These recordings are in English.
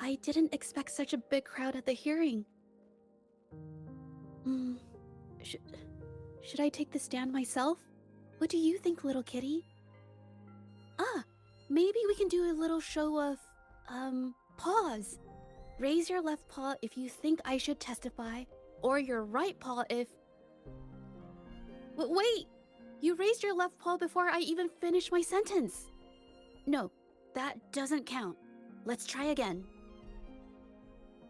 I didn't expect such a big crowd at the hearing. Should I take the stand myself? What do you think, little kitty? Maybe we can do a little show of, paws. Raise your left paw if you think I should testify, or your right paw if... Wait! You raised your left paw before I even finished my sentence. No, that doesn't count. Let's try again.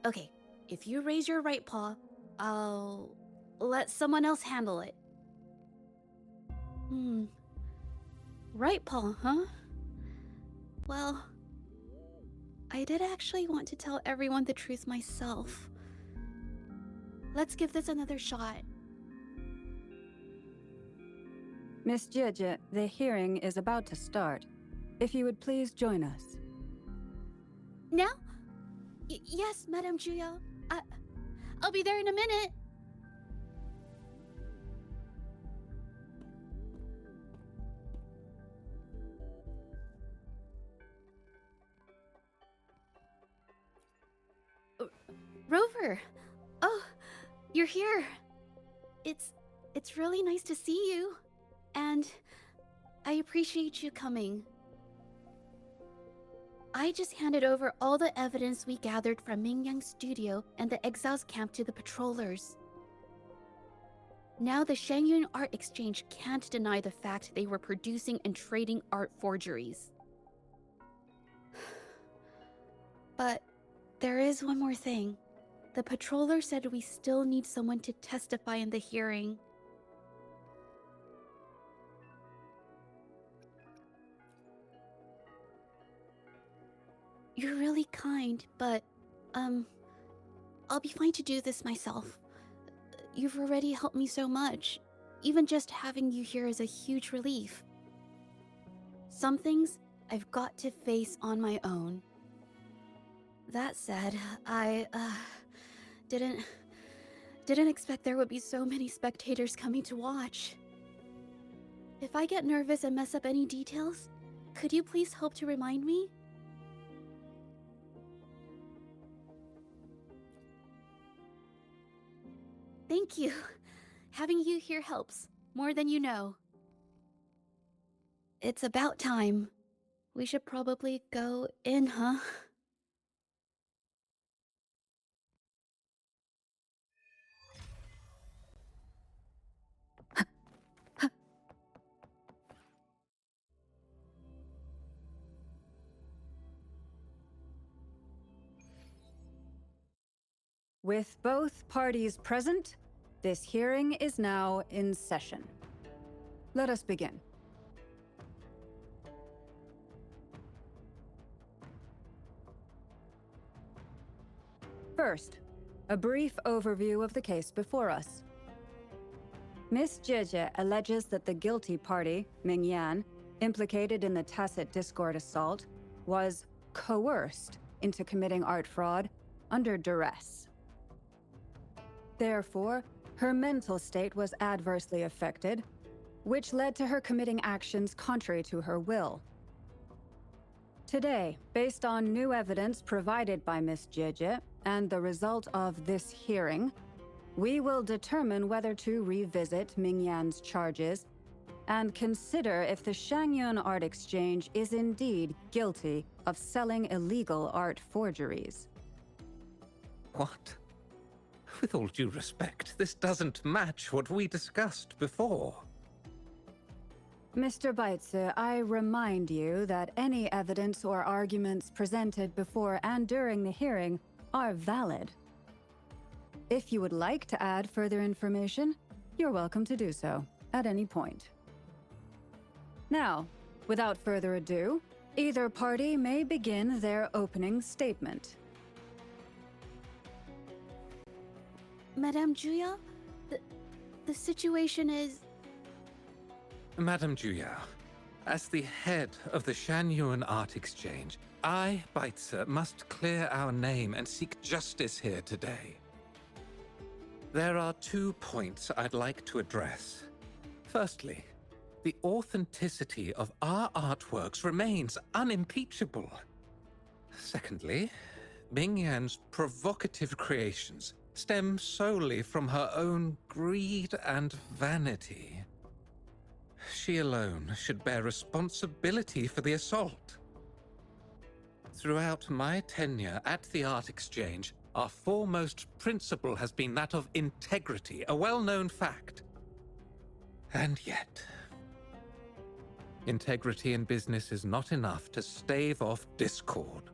Okay, if you raise your right paw, I'll let someone else handle it. Right paw, huh? Well, I did actually want to tell everyone the truth myself. Let's give this another shot. Miss Zhezhi, the hearing is about to start. If you would please join us. Now? Yes, Madame Juya. I'll be there in a minute. Rover! Oh, you're here. It's really nice to see you. And I appreciate you coming. I just handed over all the evidence we gathered from Mingyang's studio and the exiles camp to the patrollers. Now the Shangyun Art Exchange can't deny the fact they were producing and trading art forgeries. But there is one more thing. The patroller said we still need someone to testify in the hearing. You're really kind, but, I'll be fine to do this myself. You've already helped me so much. Even just having you here is a huge relief. Some things I've got to face on my own. That said, I, didn't expect there would be so many spectators coming to watch. If I get nervous and mess up any details, could you please help to remind me? Thank you. Having you here helps, more than you know. It's about time. We should probably go in, huh? With both parties present, this hearing is now in session. Let us begin. First, a brief overview of the case before us. Miss Zhezhi alleges that the guilty party, Mingyan, implicated in the tacit discord assault, was coerced into committing art fraud under duress. Therefore, her mental state was adversely affected, which led to her committing actions contrary to her will. Today, based on new evidence provided by Miss Zhezhi and the result of this hearing, we will determine whether to revisit Mingyan's charges and consider if the Shangyun Art Exchange is indeed guilty of selling illegal art forgeries. What? With all due respect, this doesn't match what we discussed before. Mr. Baitsu, I remind you that any evidence or arguments presented before and during the hearing are valid. If you would like to add further information, you're welcome to do so at any point. Now, without further ado, either party may begin their opening statement. Madame Juya, the situation is... Madame Juya, as the head of the Shangyun Art Exchange, I, Baitsu, must clear our name and seek justice here today. There are 2 points I'd like to address. Firstly, the authenticity of our artworks remains unimpeachable. Secondly, Ming Yan's provocative creations stem solely from her own greed and vanity. She alone should bear responsibility for the assault. Throughout my tenure at the Art Exchange, our foremost principle has been that of integrity, a well-known fact. And yet, integrity in business is not enough to stave off discord.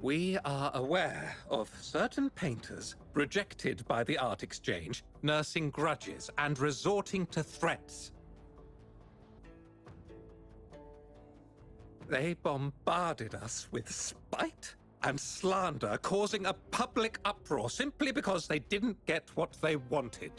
We are aware of certain painters rejected by the Art Exchange, nursing grudges and resorting to threats. They bombarded us with spite and slander, causing a public uproar simply because they didn't get what they wanted.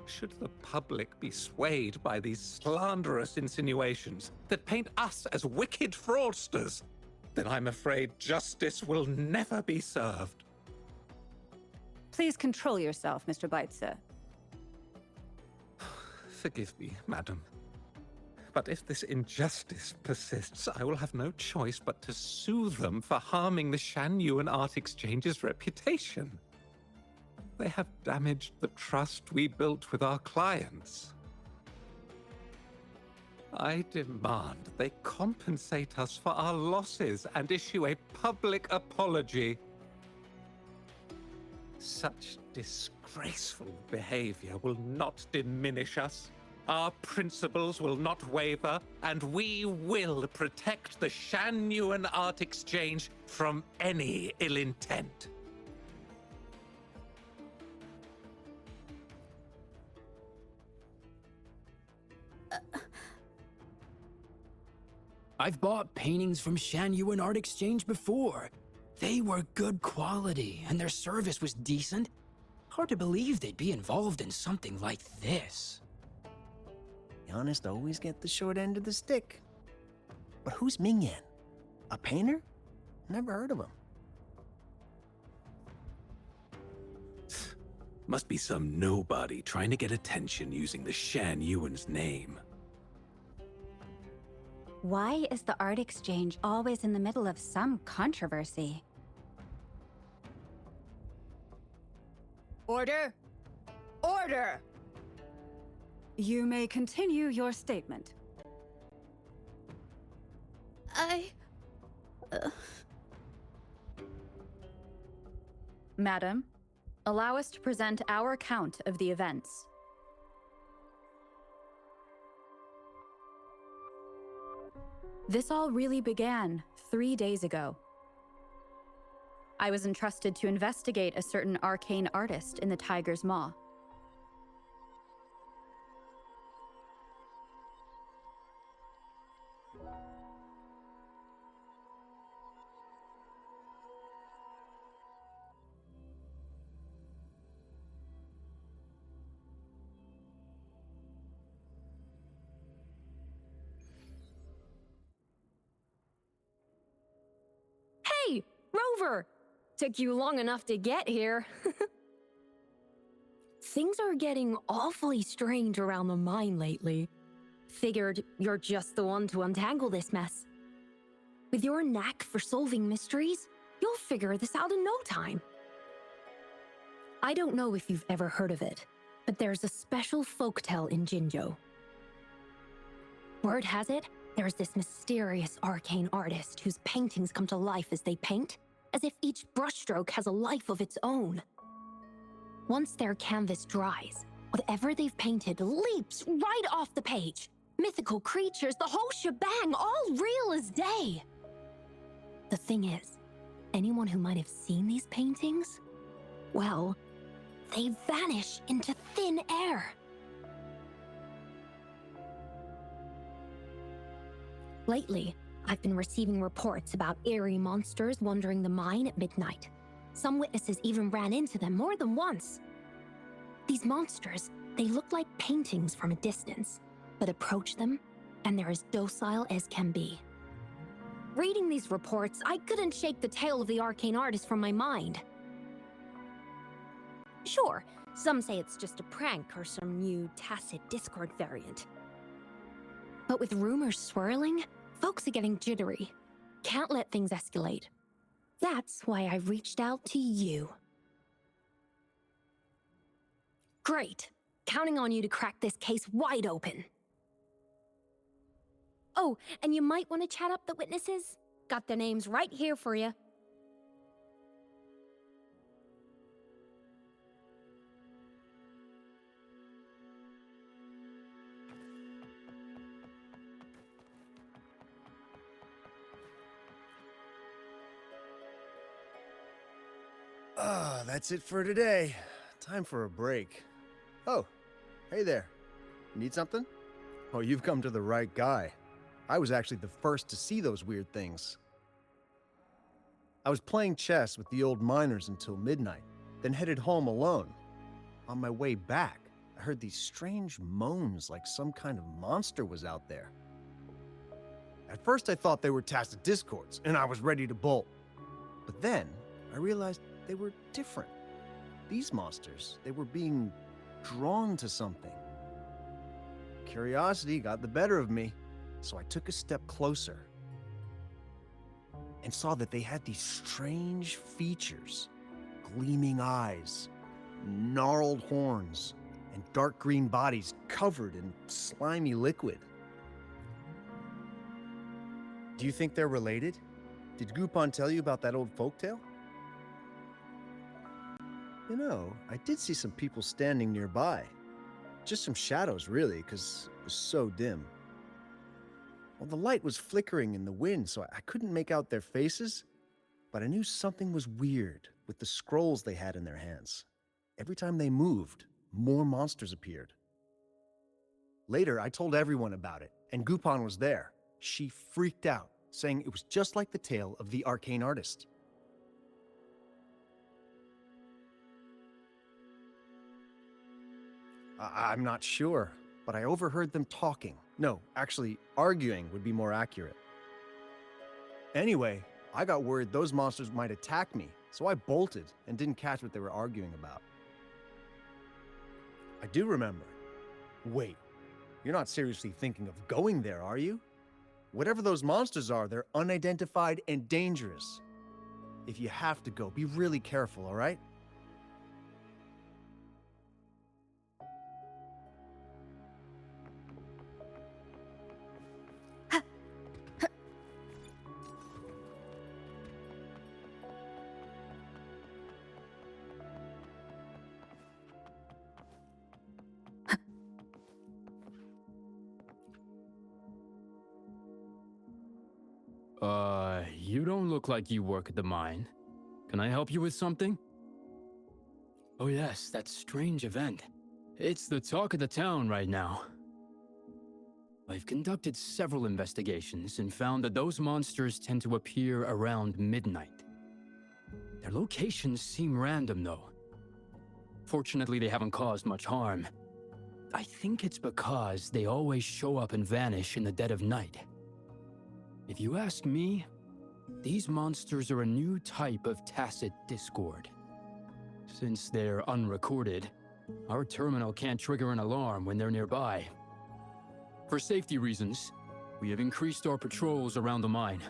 Should the public be swayed by these slanderous insinuations that paint us as wicked fraudsters, then I'm afraid justice will never be served. Please control yourself, Mr. Beitzer. Forgive me, madam. But if this injustice persists, I will have no choice but to sue them for harming the Shanyuan Art Exchange's reputation. They have damaged the trust we built with our clients. I demand they compensate us for our losses and issue a public apology. Such disgraceful behavior will not diminish us. Our principles will not waver, and we will protect the Shanyuan Art Exchange from any ill intent. I've bought paintings from Shanyuan Art Exchange before. They were good quality, and their service was decent. Hard to believe they'd be involved in something like this. The honest always get the short end of the stick. But who's Ming Yan? A painter? Never heard of him. Must be some nobody trying to get attention using the Shanyuan's name. Why is the Art Exchange always in the middle of some controversy? Order! Order! You may continue your statement. Madam, allow us to present our account of the events. This all really began 3 days ago. I was entrusted to investigate a certain arcane artist in the Tiger's Maw. Hey, Rover! Took you long enough to get here. Things are getting awfully strange around the mine lately. Figured you're just the one to untangle this mess. With your knack for solving mysteries, you'll figure this out in no time. I don't know if you've ever heard of it, but there's a special folktale in Jinzhou. Word has it, there's this mysterious arcane artist whose paintings come to life as they paint, as if each brushstroke has a life of its own. Once their canvas dries, whatever they've painted leaps right off the page. Mythical creatures, the whole shebang, all real as day. The thing is, anyone who might have seen these paintings, well, they vanish into thin air. Lately, I've been receiving reports about eerie monsters wandering the mine at midnight. Some witnesses even ran into them more than once. These monsters, they look like paintings from a distance, but approach them, and they're as docile as can be. Reading these reports, I couldn't shake the tale of the arcane artist from my mind. Sure, some say it's just a prank or some new tacit Discord variant. But with rumors swirling, folks are getting jittery. Can't let things escalate. That's why I reached out to you. Great. Counting on you to crack this case wide open. Oh, and you might want to chat up the witnesses. Got their names right here for you. Ah, that's it for today. Time for a break. Oh, hey there. Need something? Oh, you've come to the right guy. I was actually the first to see those weird things. I was playing chess with the old miners until midnight, then headed home alone. On my way back, I heard these strange moans like some kind of monster was out there. At first I thought they were tacit discords, and I was ready to bolt. But then I realized they were different. These monsters, they were being drawn to something. Curiosity got the better of me, so I took a step closer and saw that they had these strange features: gleaming eyes, gnarled horns, and dark green bodies covered in slimy liquid. Do you think they're related? Did Gupon tell you about that old folktale? You know, I did see some people standing nearby. Just some shadows, really, because it was so dim. Well, the light was flickering in the wind, so I couldn't make out their faces, but I knew something was weird with the scrolls they had in their hands. Every time they moved, more monsters appeared. Later, I told everyone about it, and Gupon was there. She freaked out, saying it was just like the tale of the arcane artist. I'm not sure, but I overheard them talking. No, actually, arguing would be more accurate. Anyway, I got worried those monsters might attack me, so I bolted and didn't catch what they were arguing about. I do remember. Wait, you're not seriously thinking of going there, are you? Whatever those monsters are, they're unidentified and dangerous. If you have to go, be really careful, all right? You don't look like you work at the mine. Can I help you with something? Oh yes, that strange event. It's the talk of the town right now. I've conducted several investigations and found that those monsters tend to appear around midnight. Their locations seem random, though. Fortunately, they haven't caused much harm. I think it's because they always show up and vanish in the dead of night. If you ask me, these monsters are a new type of tacit discord. Since they're unrecorded, our terminal can't trigger an alarm when they're nearby. For safety reasons, we have increased our patrols around the mine.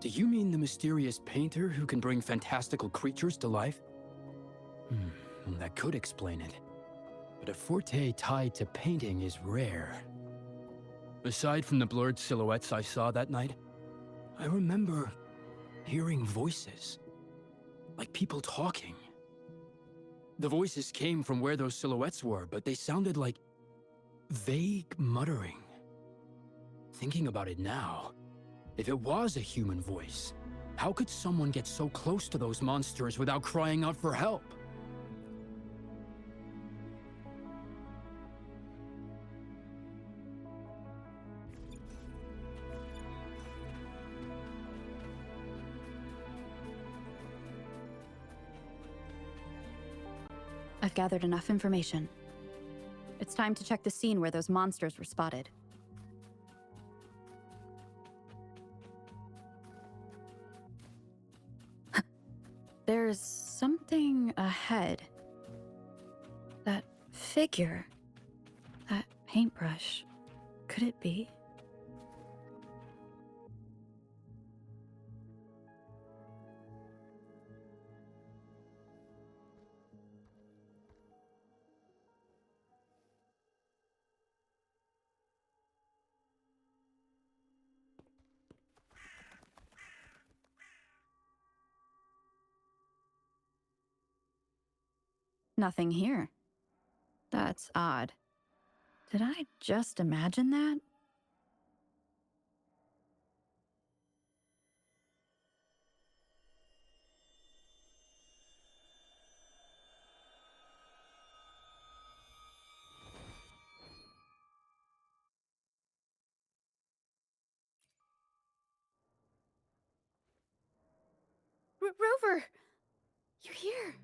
Do you mean the mysterious painter who can bring fantastical creatures to life? Well, that could explain it. But a forte tied to painting is rare. Aside from the blurred silhouettes I saw that night, I remember hearing voices. Like people talking. The voices came from where those silhouettes were, but they sounded like vague muttering. Thinking about it now, if it was a human voice, how could someone get so close to those monsters without crying out for help? I've gathered enough information. It's time to check the scene where those monsters were spotted. There's something ahead. That figure. That paintbrush. Could it be? Nothing here. That's odd. Did I just imagine that? Rover! You're here!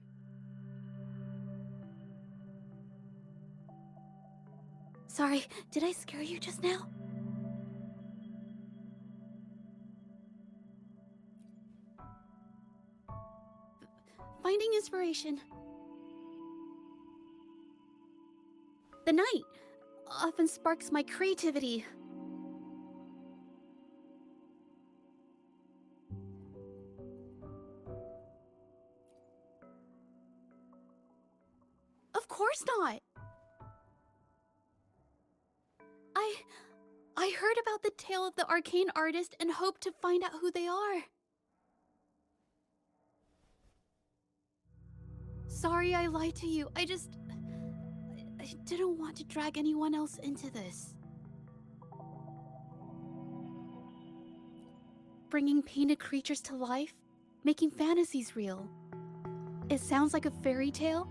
Sorry, did I scare you just now? Finding inspiration. The night often sparks my creativity. Of course not. I heard about the tale of the arcane artist and hoped to find out who they are. Sorry I lied to you. I didn't want to drag anyone else into this. Bringing painted creatures to life, making fantasies real. It sounds like a fairy tale,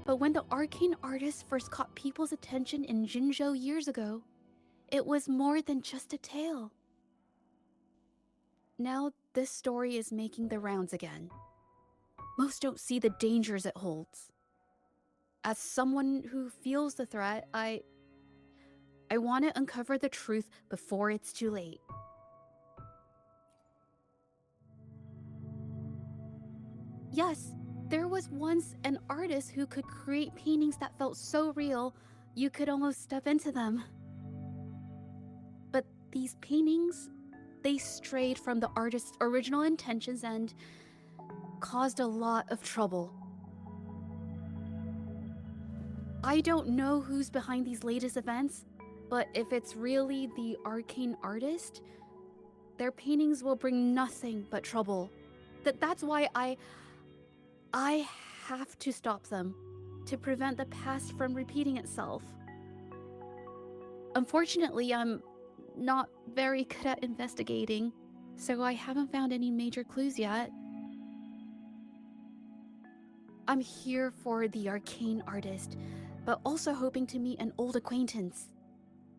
but when the arcane artist first caught people's attention in Jinzhou years ago, it was more than just a tale. Now this story is making the rounds again. Most don't see the dangers it holds. As someone who feels the threat, I want to uncover the truth before it's too late. Yes, there was once an artist who could create paintings that felt so real, you could almost step into them. But these paintings, they strayed from the artist's original intentions and caused a lot of trouble. I don't know who's behind these latest events, but if it's really the arcane artist, their paintings will bring nothing but trouble. That's why I have to stop them, to prevent the past from repeating itself. Unfortunately, I'm not very good at investigating, so I haven't found any major clues yet. I'm here for the arcane artist, but also hoping to meet an old acquaintance.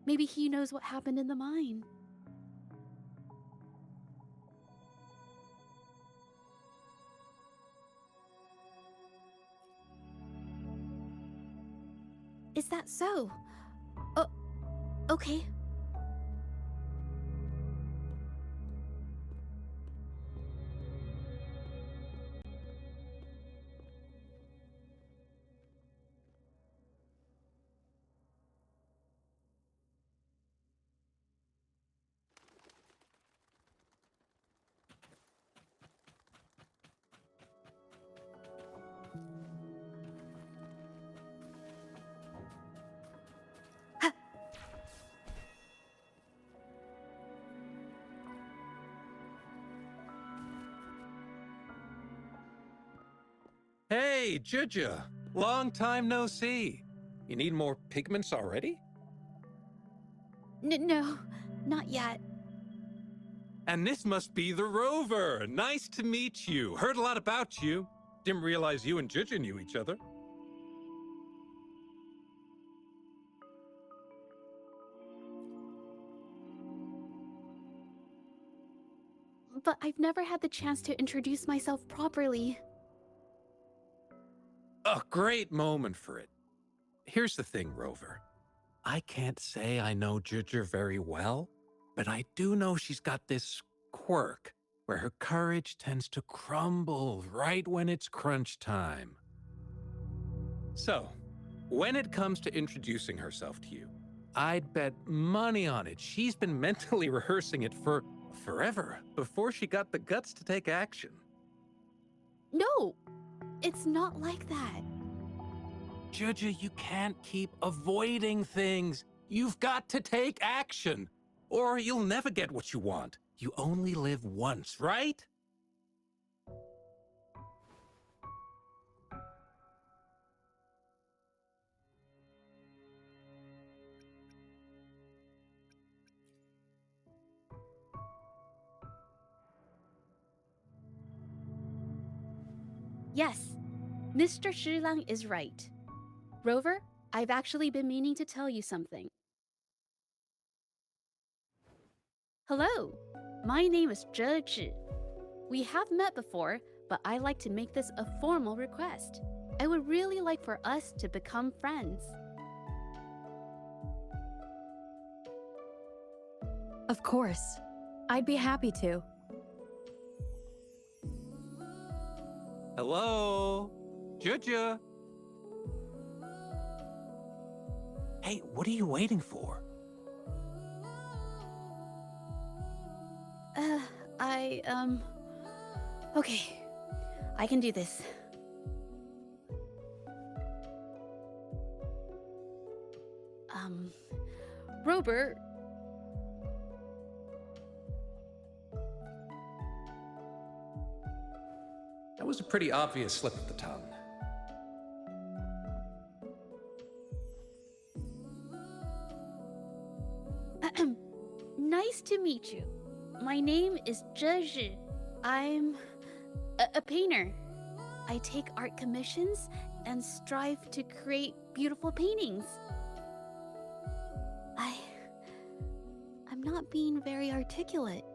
Maybe he knows what happened in the mine. Is that so? Okay. Hey, Zhezhi! Long time no see. You need more pigments already? No, not yet. And this must be the Rover. Nice to meet you. Heard a lot about you. Didn't realize you and Zhezhi knew each other. But I've never had the chance to introduce myself properly. A great moment for it. Here's the thing, Rover. I can't say I know Zhezhi very well, but I do know she's got this quirk. where her courage tends to crumble right when it's crunch time. So, when it comes to introducing herself to you, I'd bet money on it she's been mentally rehearsing it for forever before she got the guts to take action. No, it's not like that. Zhezhi, you can't keep avoiding things. You've got to take action, or you'll never get what you want. You only live once, right? Yes, Mr. Shilang is right. Rover, I've actually been meaning to tell you something. Hello, my name is Zhezhi. We have met before, but I like to make this a formal request. I would really like for us to become friends. Of course. I'd be happy to. Hello? Zhezhi? Hey, what are you waiting for? Okay, I can do this. Robert. That was a pretty obvious slip of the tongue. Nice to meet you. My name is Zhezhi. I'm a painter. I take art commissions and strive to create beautiful paintings. I'm not being very articulate,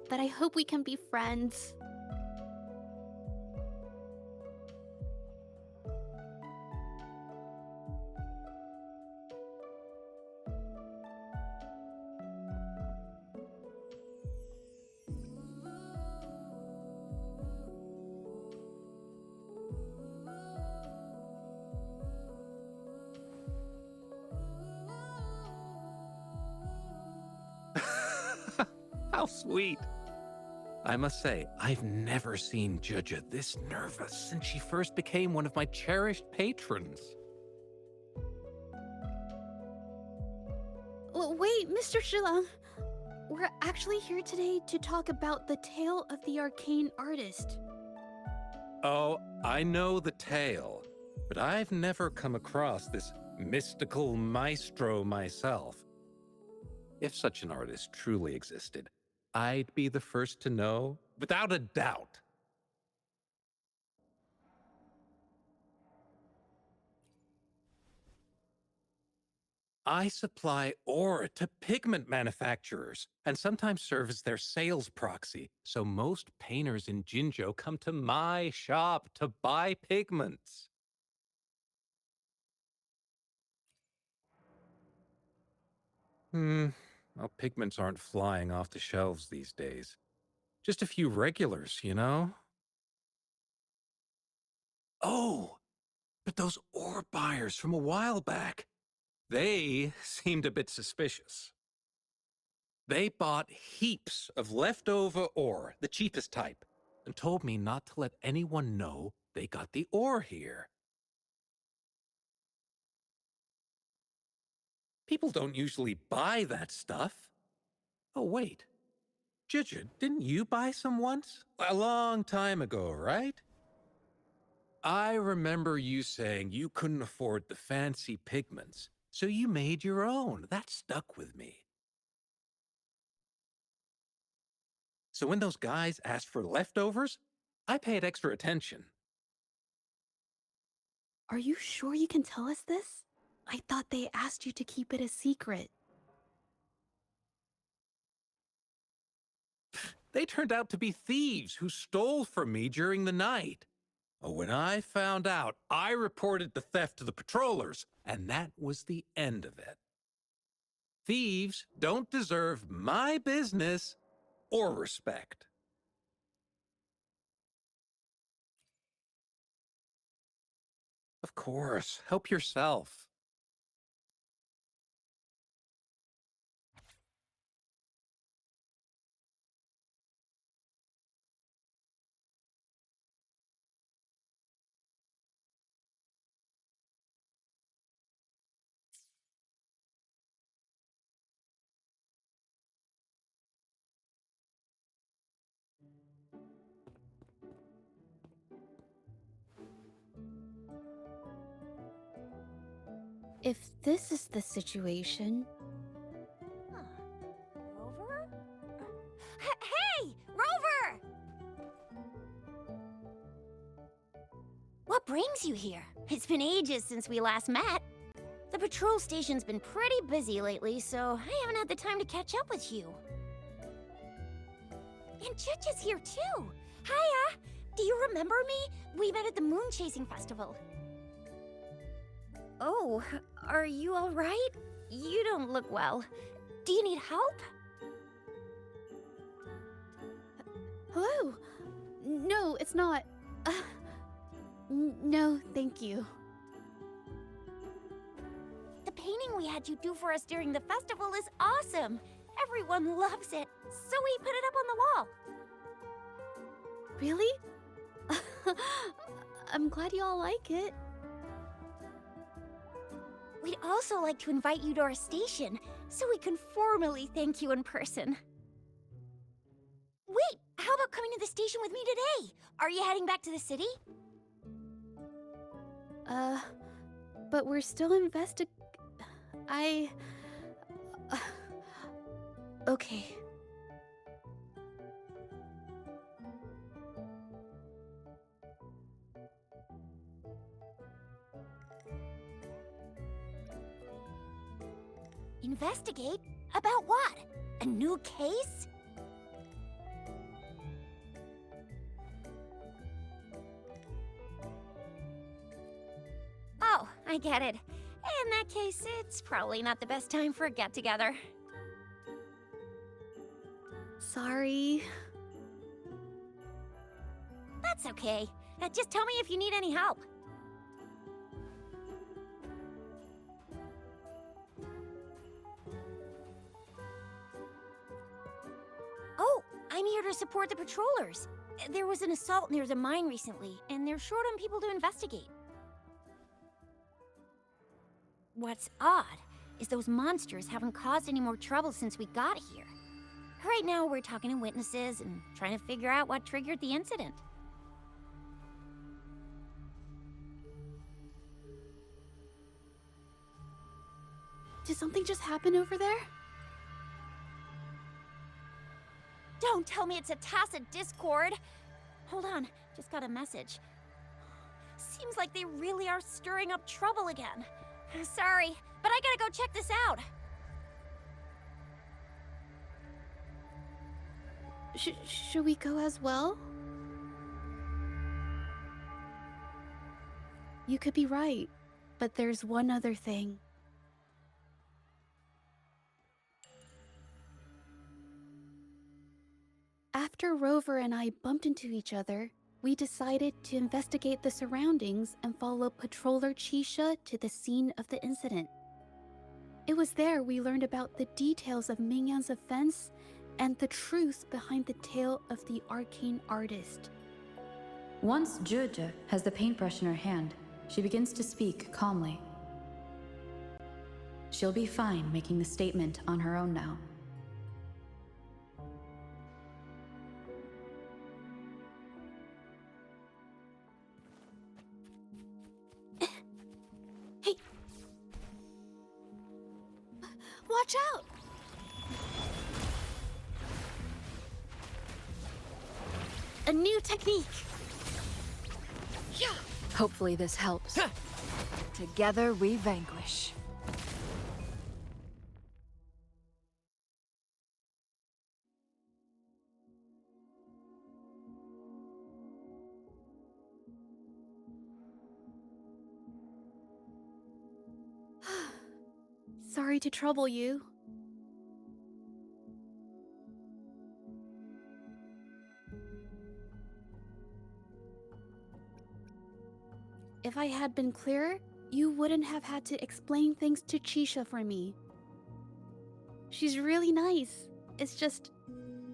but I hope we can be friends. How sweet. I must say, I've never seen Zhezhi this nervous since she first became one of my cherished patrons. Wait, Mr. Shilang. We're actually here today to talk about the tale of the arcane artist. Oh, I know the tale, but I've never come across this mystical maestro myself. If such an artist truly existed, I'd be the first to know, without a doubt. I supply ore to pigment manufacturers and sometimes serve as their sales proxy, so most painters in Jinzhou come to my shop to buy pigments. Well, pigments aren't flying off the shelves these days. Just a few regulars, you know? Oh, but those ore buyers from a while back, they seemed a bit suspicious. They bought heaps of leftover ore, the cheapest type, and told me not to let anyone know they got the ore here. People don't usually buy that stuff. Oh, wait. Zhezhi, didn't you buy some once? A long time ago, right? I remember you saying you couldn't afford the fancy pigments, so you made your own. That stuck with me. So when those guys asked for leftovers, I paid extra attention. Are you sure you can tell us this? I thought they asked you to keep it a secret. They turned out to be thieves who stole from me during the night. When I found out, I reported the theft to the patrollers, and that was the end of it. Thieves don't deserve my business. or respect. Of course, help yourself. If this is the situation, Huh. Rover? Hey! Rover! What brings you here? It's been ages since we last met. The patrol station's been pretty busy lately, so I haven't had the time to catch up with you. And Chich is here too. Hiya! Do you remember me? We met at the moon chasing festival. Oh, are you alright? You don't look well. Do you need help? hello? No, it's not. No, thank you. The painting we had you do for us during the festival is awesome. Everyone loves it, so we put it up on the wall. Really? I'm glad you all like it. We'd also like to invite you to our station, so we can formally thank you in person. Wait, how about coming to the station with me today? Are you heading back to the city? But we're still okay. Investigate? About what? A new case? Oh, I get it. In that case, it's probably not the best time for a get-together. Sorry. That's okay. Just tell me if you need any help. Oh, I'm here to support the patrollers. There was an assault near the mine recently, and they're short on people to investigate. What's odd is those monsters haven't caused any more trouble since we got here. Right now, we're talking to witnesses and trying to figure out what triggered the incident. Did something just happen over there? Don't tell me it's a tacit discord! Hold on, just got a message. Seems like they really are stirring up trouble again. Sorry, but I gotta go check this out. Should we go as well? You could be right, but there's one other thing. After Rover and I bumped into each other, we decided to investigate the surroundings and follow Patroller Chisha to the scene of the incident. It was there we learned about the details of Mingyan's offense and the truth behind the tale of the arcane artist. Once Zhezhi has the paintbrush in her hand, she begins to speak calmly. She'll be fine making the statement on her own now. Hey! Watch out! A new technique! Yeah! Hopefully this helps. Together we vanquish. Sorry to trouble you. If I had been clearer, you wouldn't have had to explain things to Chisha for me. She's really nice. It's just,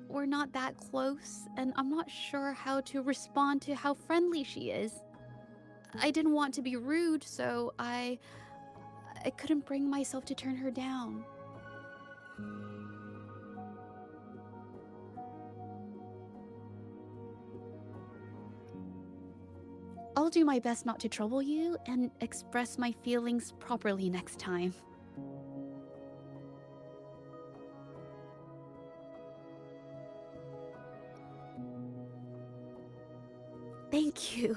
we're not that close, and I'm not sure how to respond to how friendly she is. I didn't want to be rude, so I couldn't bring myself to turn her down. I'll do my best not to trouble you and express my feelings properly next time. Thank you.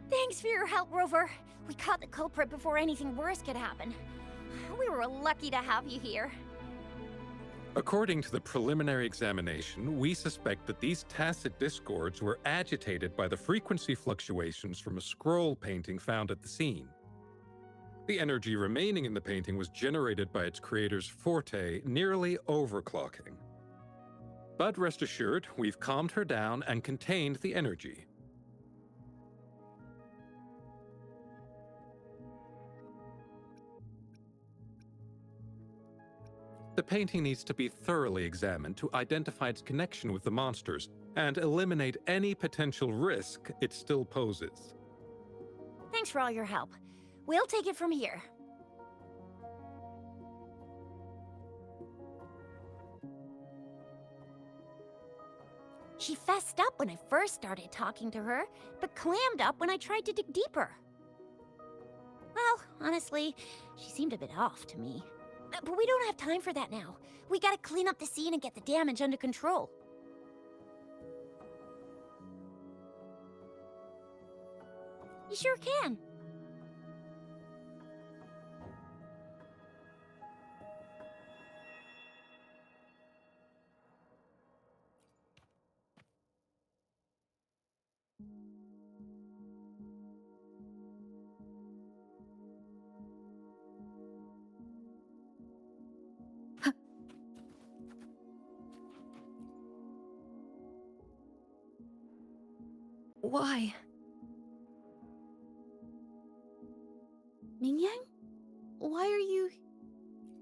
Thanks for your help, Rover. We caught the culprit before anything worse could happen. We were lucky to have you here. According to the preliminary examination, we suspect that these tacit discords were agitated by the frequency fluctuations from a scroll painting found at the scene. The energy remaining in the painting was generated by its creator's forte, nearly overclocking. But rest assured, we've calmed her down and contained the energy. The painting needs to be thoroughly examined to identify its connection with the monsters and eliminate any potential risk it still poses. Thanks for all your help. We'll take it from here. She fessed up when I first started talking to her, but clammed up when I tried to dig deeper. Well, honestly, she seemed a bit off to me. But we don't have time for that now. We gotta clean up the scene and get the damage under control. You sure can. Why? Mingyang? Why are you...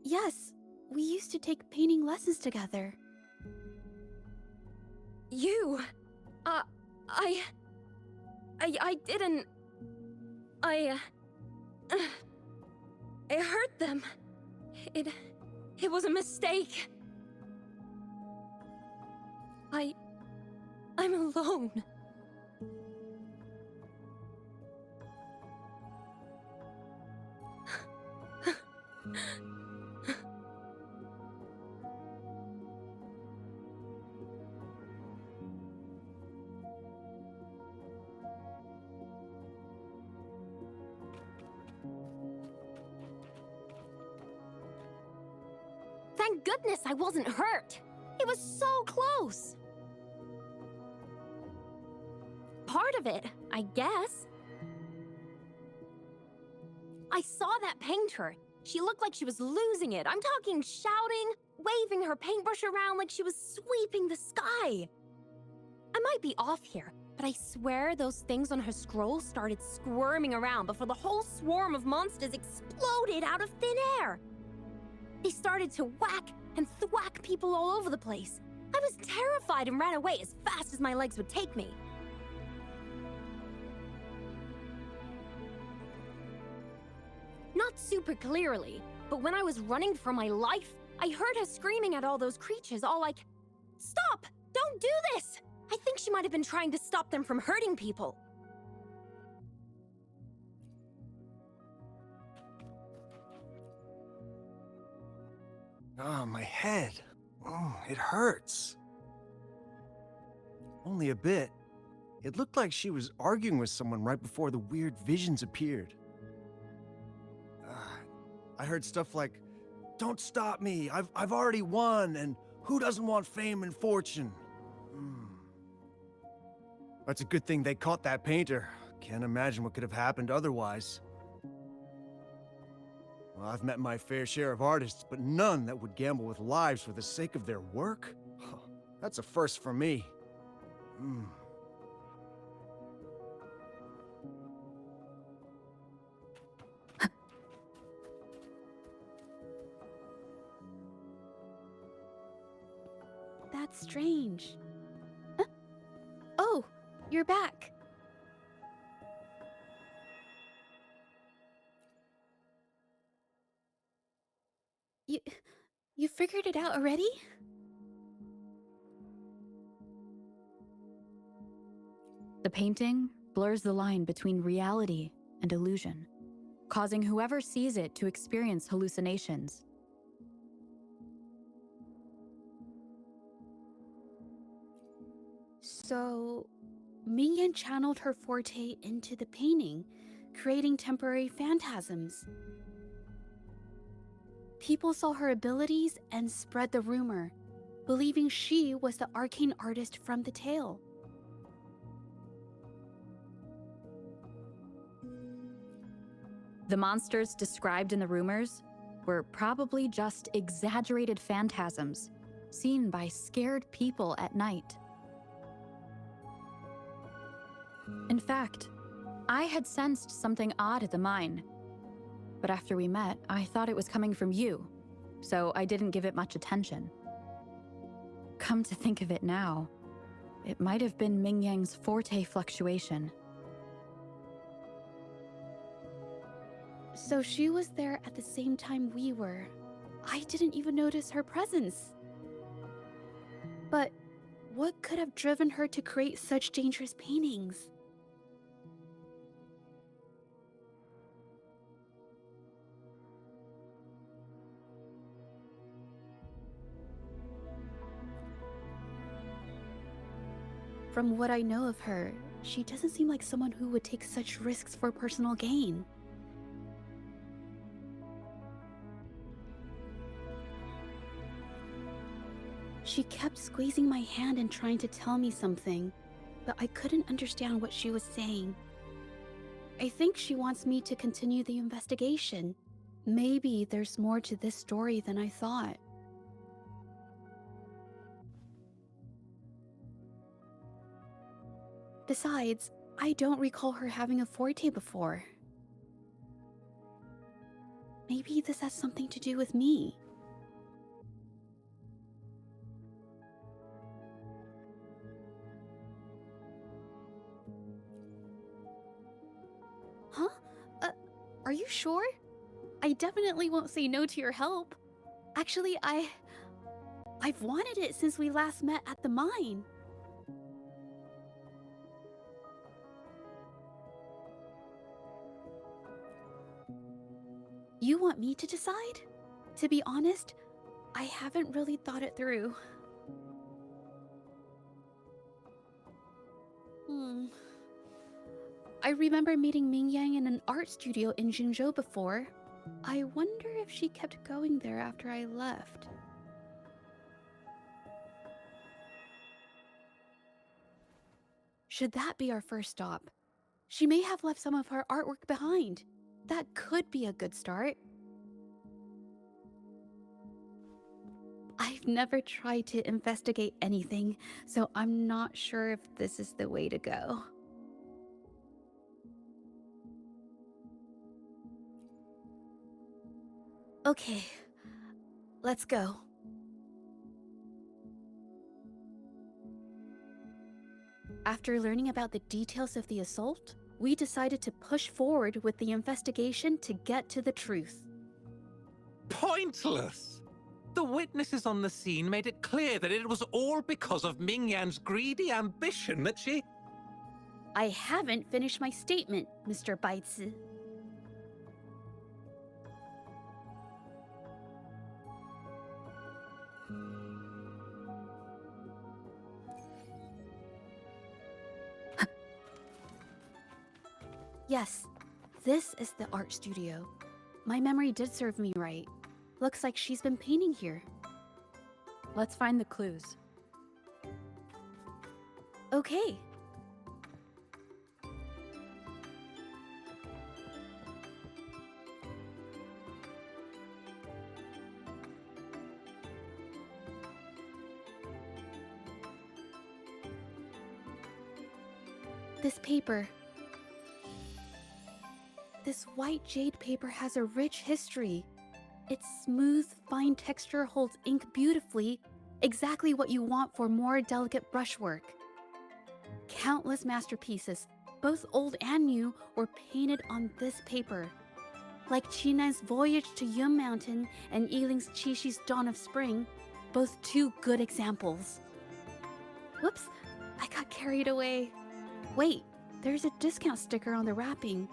Yes, we used to take painting lessons together. You? I didn't... I hurt them. It was a mistake. I'm alone. Thank goodness I wasn't hurt. It was so close. Part of it, I guess. I saw that painter. She looked like she was losing it. I'm talking shouting, waving her paintbrush around like she was sweeping the sky. I might be off here, but I swear those things on her scroll started squirming around before the whole swarm of monsters exploded out of thin air. They started to whack and thwack people all over the place. I was terrified and ran away as fast as my legs would take me. Not super clearly, but when I was running for my life, I heard her screaming at all those creatures, all like, "Stop! Don't do this!" I think she might have been trying to stop them from hurting people. Oh, my head. Oh, it hurts. Only a bit. It looked like she was arguing with someone right before the weird visions appeared. I heard stuff like, "Don't stop me, I've already won," and "Who doesn't want fame and fortune?" That's a good thing they caught that painter. Can't imagine what could have happened otherwise. Well, I've met my fair share of artists, but none that would gamble with lives for the sake of their work? That's a first for me. That's strange. Huh? Oh, you're back. You you figured it out already? The painting blurs the line between reality and illusion, causing whoever sees it to experience hallucinations. So, Mingyan channeled her forte into the painting, creating temporary phantasms. People saw her abilities and spread the rumor, believing she was the arcane artist from the tale. The monsters described in the rumors were probably just exaggerated phantasms seen by scared people at night. In fact, I had sensed something odd at the mine, but after we met, I thought it was coming from you, so I didn't give it much attention. Come to think of it now, it might have been Mingyang's forte fluctuation. So she was there at the same time we were. I didn't even notice her presence. But what could have driven her to create such dangerous paintings? From what I know of her, she doesn't seem like someone who would take such risks for personal gain. She kept squeezing my hand and trying to tell me something, but I couldn't understand what she was saying. I think she wants me to continue the investigation. Maybe there's more to this story than I thought. Besides, I don't recall her having a forte before. Maybe this has something to do with me. Huh? Are you sure? I definitely won't say no to your help. Actually, I've wanted it since we last met at the mine. You want me to decide? To be honest, I haven't really thought it through. I remember meeting Mingyang in an art studio in Jinzhou before. I wonder if she kept going there after I left. Should that be our first stop? She may have left some of her artwork behind. That could be a good start. I've never tried to investigate anything, so I'm not sure if this is the way to go. Okay, let's go. After learning about the details of the assault, we decided to push forward with the investigation to get to the truth. Pointless! The witnesses on the scene made it clear that it was all because of Mingyan's greedy ambition that she... I haven't finished my statement, Mr. Baizi. Yes, this is the art studio. My memory did serve me right. Looks like she's been painting here. Let's find the clues. Okay. This paper. This white jade paper has a rich history. Its smooth, fine texture holds ink beautifully, exactly what you want for more delicate brushwork. Countless masterpieces, both old and new, were painted on this paper. Like Chinan's Voyage to Yun Mountain and Yiling's Qixi's Dawn of Spring, both two good examples. Whoops, I got carried away. Wait, there's a discount sticker on the wrapping,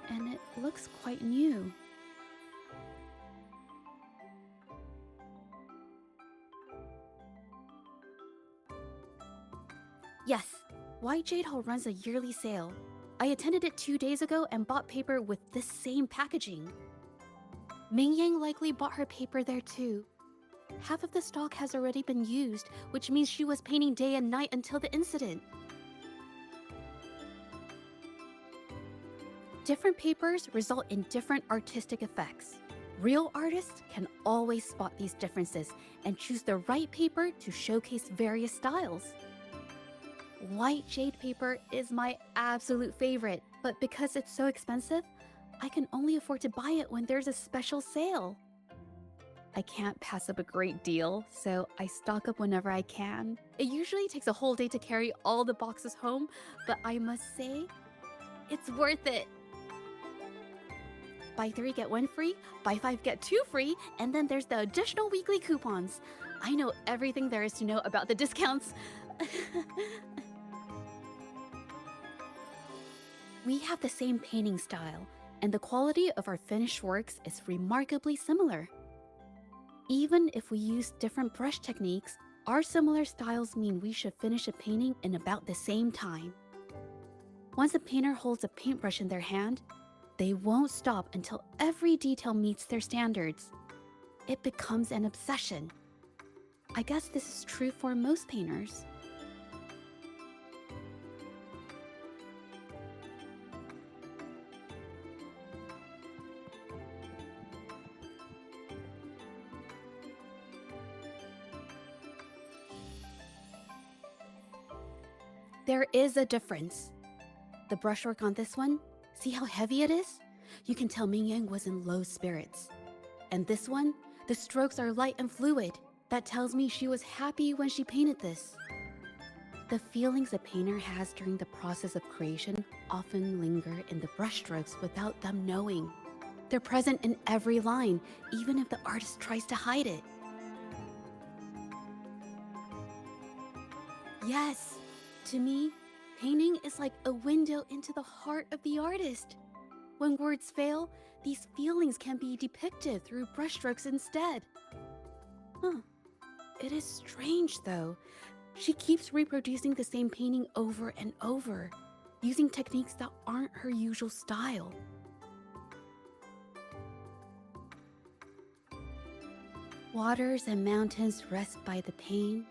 and it looks quite new. Yes, White Jade Hall runs a yearly sale. I attended it 2 days ago and bought paper with this same packaging. Ming Yang likely bought her paper there too. Half of the stock has already been used, which means she was painting day and night until the incident. Different papers result in different artistic effects. Real artists can always spot these differences and choose the right paper to showcase various styles. White jade paper is my absolute favorite, but because it's so expensive, I can only afford to buy it when there's a special sale. I can't pass up a great deal, so I stock up whenever I can. It usually takes a whole day to carry all the boxes home, but I must say, it's worth it. Buy 3 get 1 free, buy 5 get 2 free, and then there's the additional weekly coupons. I know everything there is to know about the discounts. We have the same painting style, and the quality of our finished works is remarkably similar. Even if we use different brush techniques, our similar styles mean we should finish a painting in about the same time. Once a painter holds a paintbrush in their hand, they won't stop until every detail meets their standards. It becomes an obsession. I guess this is true for most painters. There is a difference. The brushwork on this one, see how heavy it is? You can tell Ming Yang was in low spirits. And this one, the strokes are light and fluid. That tells me she was happy when she painted this. The feelings a painter has during the process of creation often linger in the brushstrokes without them knowing. They're present in every line, even if the artist tries to hide it. Yes, to me, painting is like a window into the heart of the artist. When words fail, these feelings can be depicted through brushstrokes instead. It is strange, though. She keeps reproducing the same painting over and over, using techniques that aren't her usual style. Waters and mountains rest by the pain,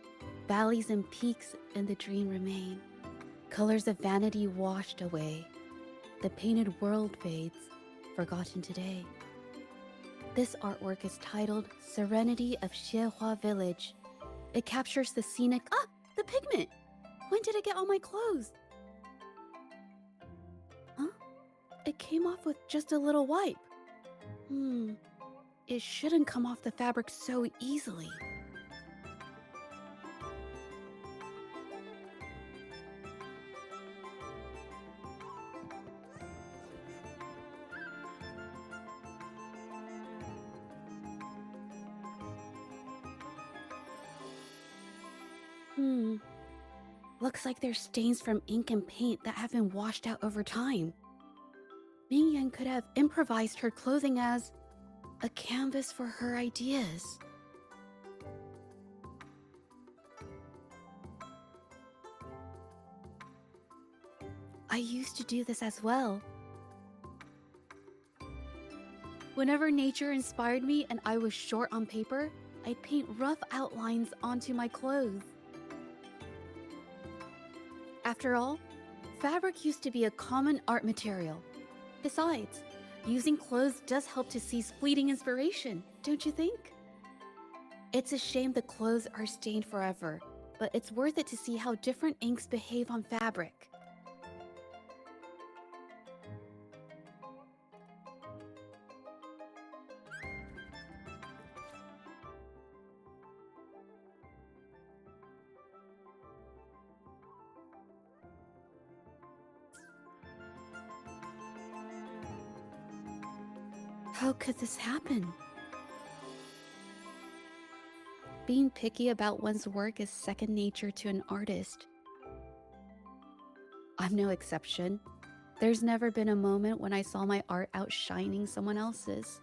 valleys and peaks in the dream remain. Colors of vanity washed away. The painted world fades, forgotten today. This artwork is titled Serenity of Xiehua Village. It captures the scenic... the pigment! When did it get on my clothes? Huh? It came off with just a little wipe. It shouldn't come off the fabric so easily. Looks like there's stains from ink and paint that have been washed out over time. Ming Yan could have improvised her clothing as a canvas for her ideas. I used to do this as well. Whenever nature inspired me and I was short on paper, I'd paint rough outlines onto my clothes. After all, fabric used to be a common art material. Besides, using clothes does help to seize fleeting inspiration, don't you think? It's a shame the clothes are stained forever, but it's worth it to see how different inks behave on fabric. How could this happen? Being picky about one's work is second nature to an artist. I'm no exception. There's never been a moment when I saw my art outshining someone else's.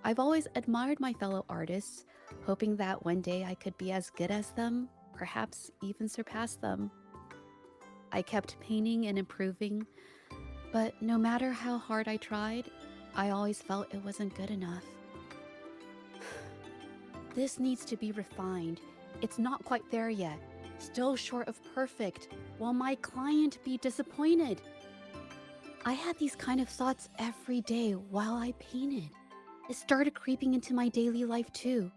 I've always admired my fellow artists, hoping that one day I could be as good as them, perhaps even surpass them. I kept painting and improving, but no matter how hard I tried, I always felt it wasn't good enough. This needs to be refined. It's not quite there yet. Still short of perfect. Will my client be disappointed? I had these kind of thoughts every day while I painted. It started creeping into my daily life too.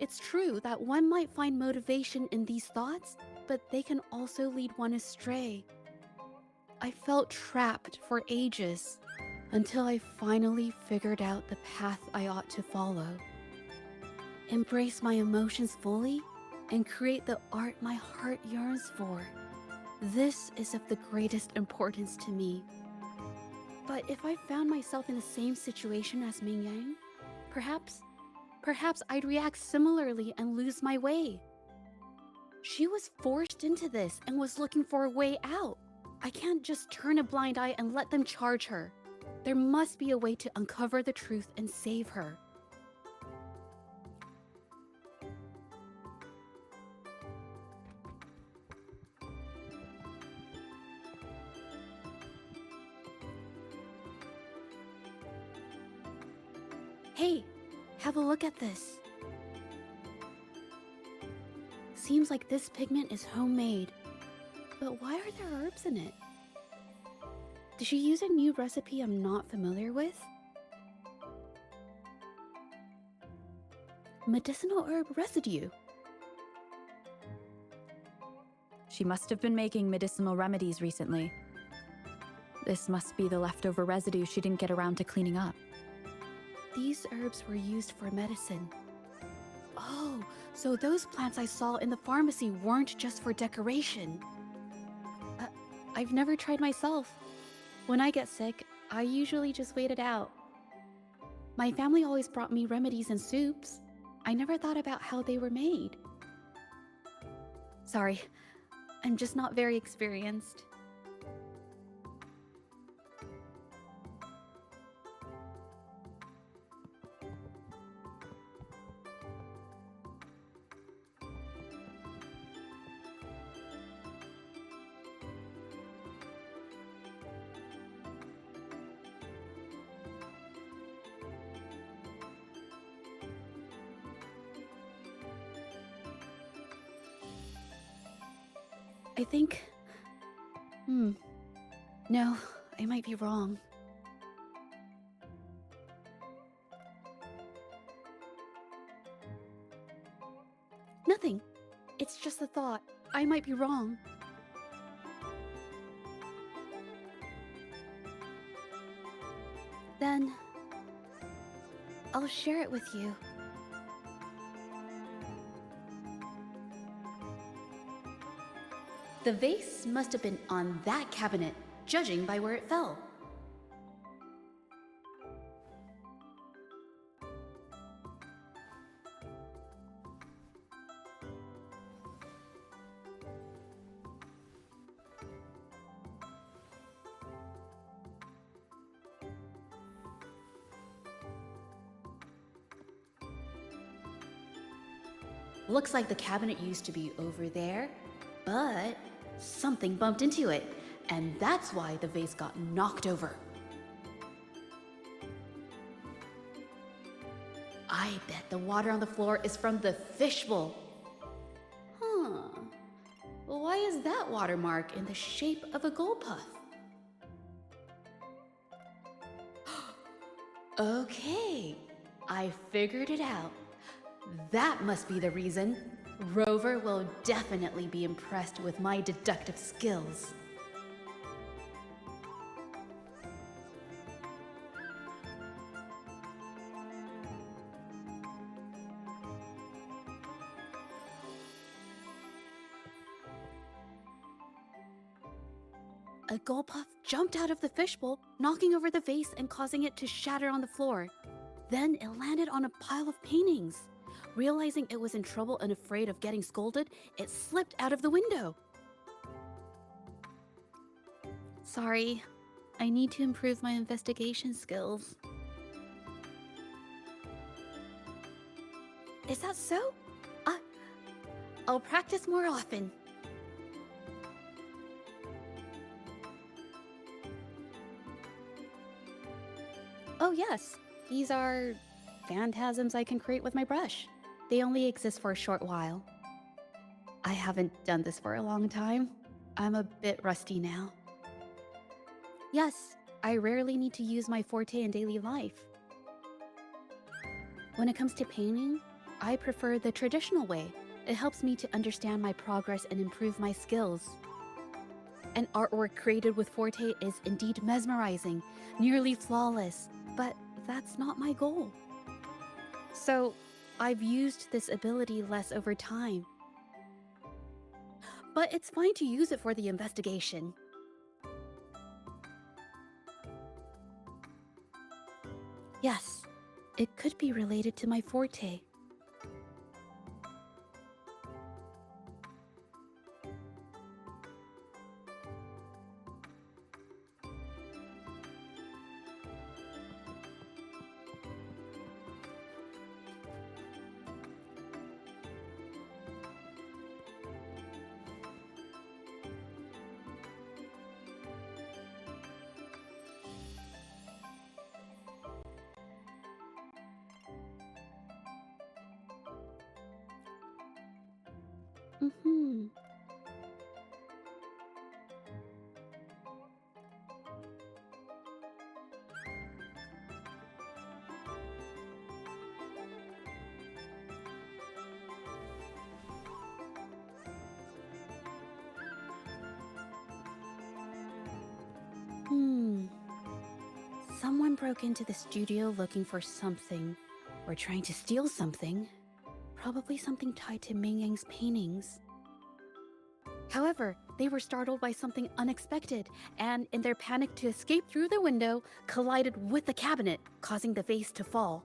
It's true that one might find motivation in these thoughts, but they can also lead one astray. I felt trapped for ages, until I finally figured out the path I ought to follow. Embrace my emotions fully and create the art my heart yearns for. This is of the greatest importance to me. But if I found myself in the same situation as Ming Yang, perhaps I'd react similarly and lose my way. She was forced into this and was looking for a way out. I can't just turn a blind eye and let them charge her. There must be a way to uncover the truth and save her. Hey, have a look at this. Seems like this pigment is homemade. But why are there herbs in it? Did she use a new recipe I'm not familiar with? Medicinal herb residue. She must have been making medicinal remedies recently. This must be the leftover residue she didn't get around to cleaning up. These herbs were used for medicine. Oh, so those plants I saw in the pharmacy weren't just for decoration. I've never tried myself. When I get sick, I usually just wait it out. My family always brought me remedies and soups. I never thought about how they were made. Sorry, I'm just not very experienced. I think... No, I might be wrong. Nothing. It's just a thought. I might be wrong. Then... I'll share it with you. The vase must have been on that cabinet, judging by where it fell. Looks like the cabinet used to be over there, but something bumped into it, and that's why the vase got knocked over. I bet the water on the floor is from the fishbowl. Huh. Why is that watermark in the shape of a gull puff? Okay, I figured it out. That must be the reason. Rover will definitely be impressed with my deductive skills. A gull puff jumped out of the fishbowl, knocking over the vase and causing it to shatter on the floor. Then it landed on a pile of paintings. Realizing it was in trouble and afraid of getting scolded, it slipped out of the window. Sorry, I need to improve my investigation skills. Is that so? I'll practice more often. Oh yes, these are phantasms I can create with my brush. They only exist for a short while. I haven't done this for a long time. I'm a bit rusty now. Yes, I rarely need to use my forte in daily life. When it comes to painting, I prefer the traditional way. It helps me to understand my progress and improve my skills. An artwork created with forte is indeed mesmerizing, nearly flawless, but that's not my goal. So, I've used this ability less over time. But it's fine to use it for the investigation. Yes, it could be related to my forte. Mm-hmm. Someone broke into the studio looking for something, or trying to steal something. Probably something tied to Ming Yang's paintings. However, they were startled by something unexpected, and in their panic to escape through the window, collided with the cabinet, causing the vase to fall.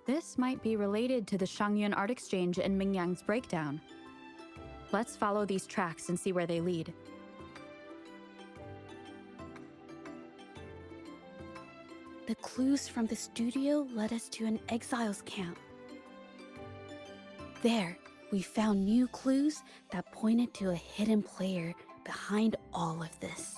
This might be related to the Shangyun art exchange and Mingyang's breakdown. Let's follow these tracks and see where they lead. The clues from the studio led us to an exiles camp. There, we found new clues that pointed to a hidden player behind all of this.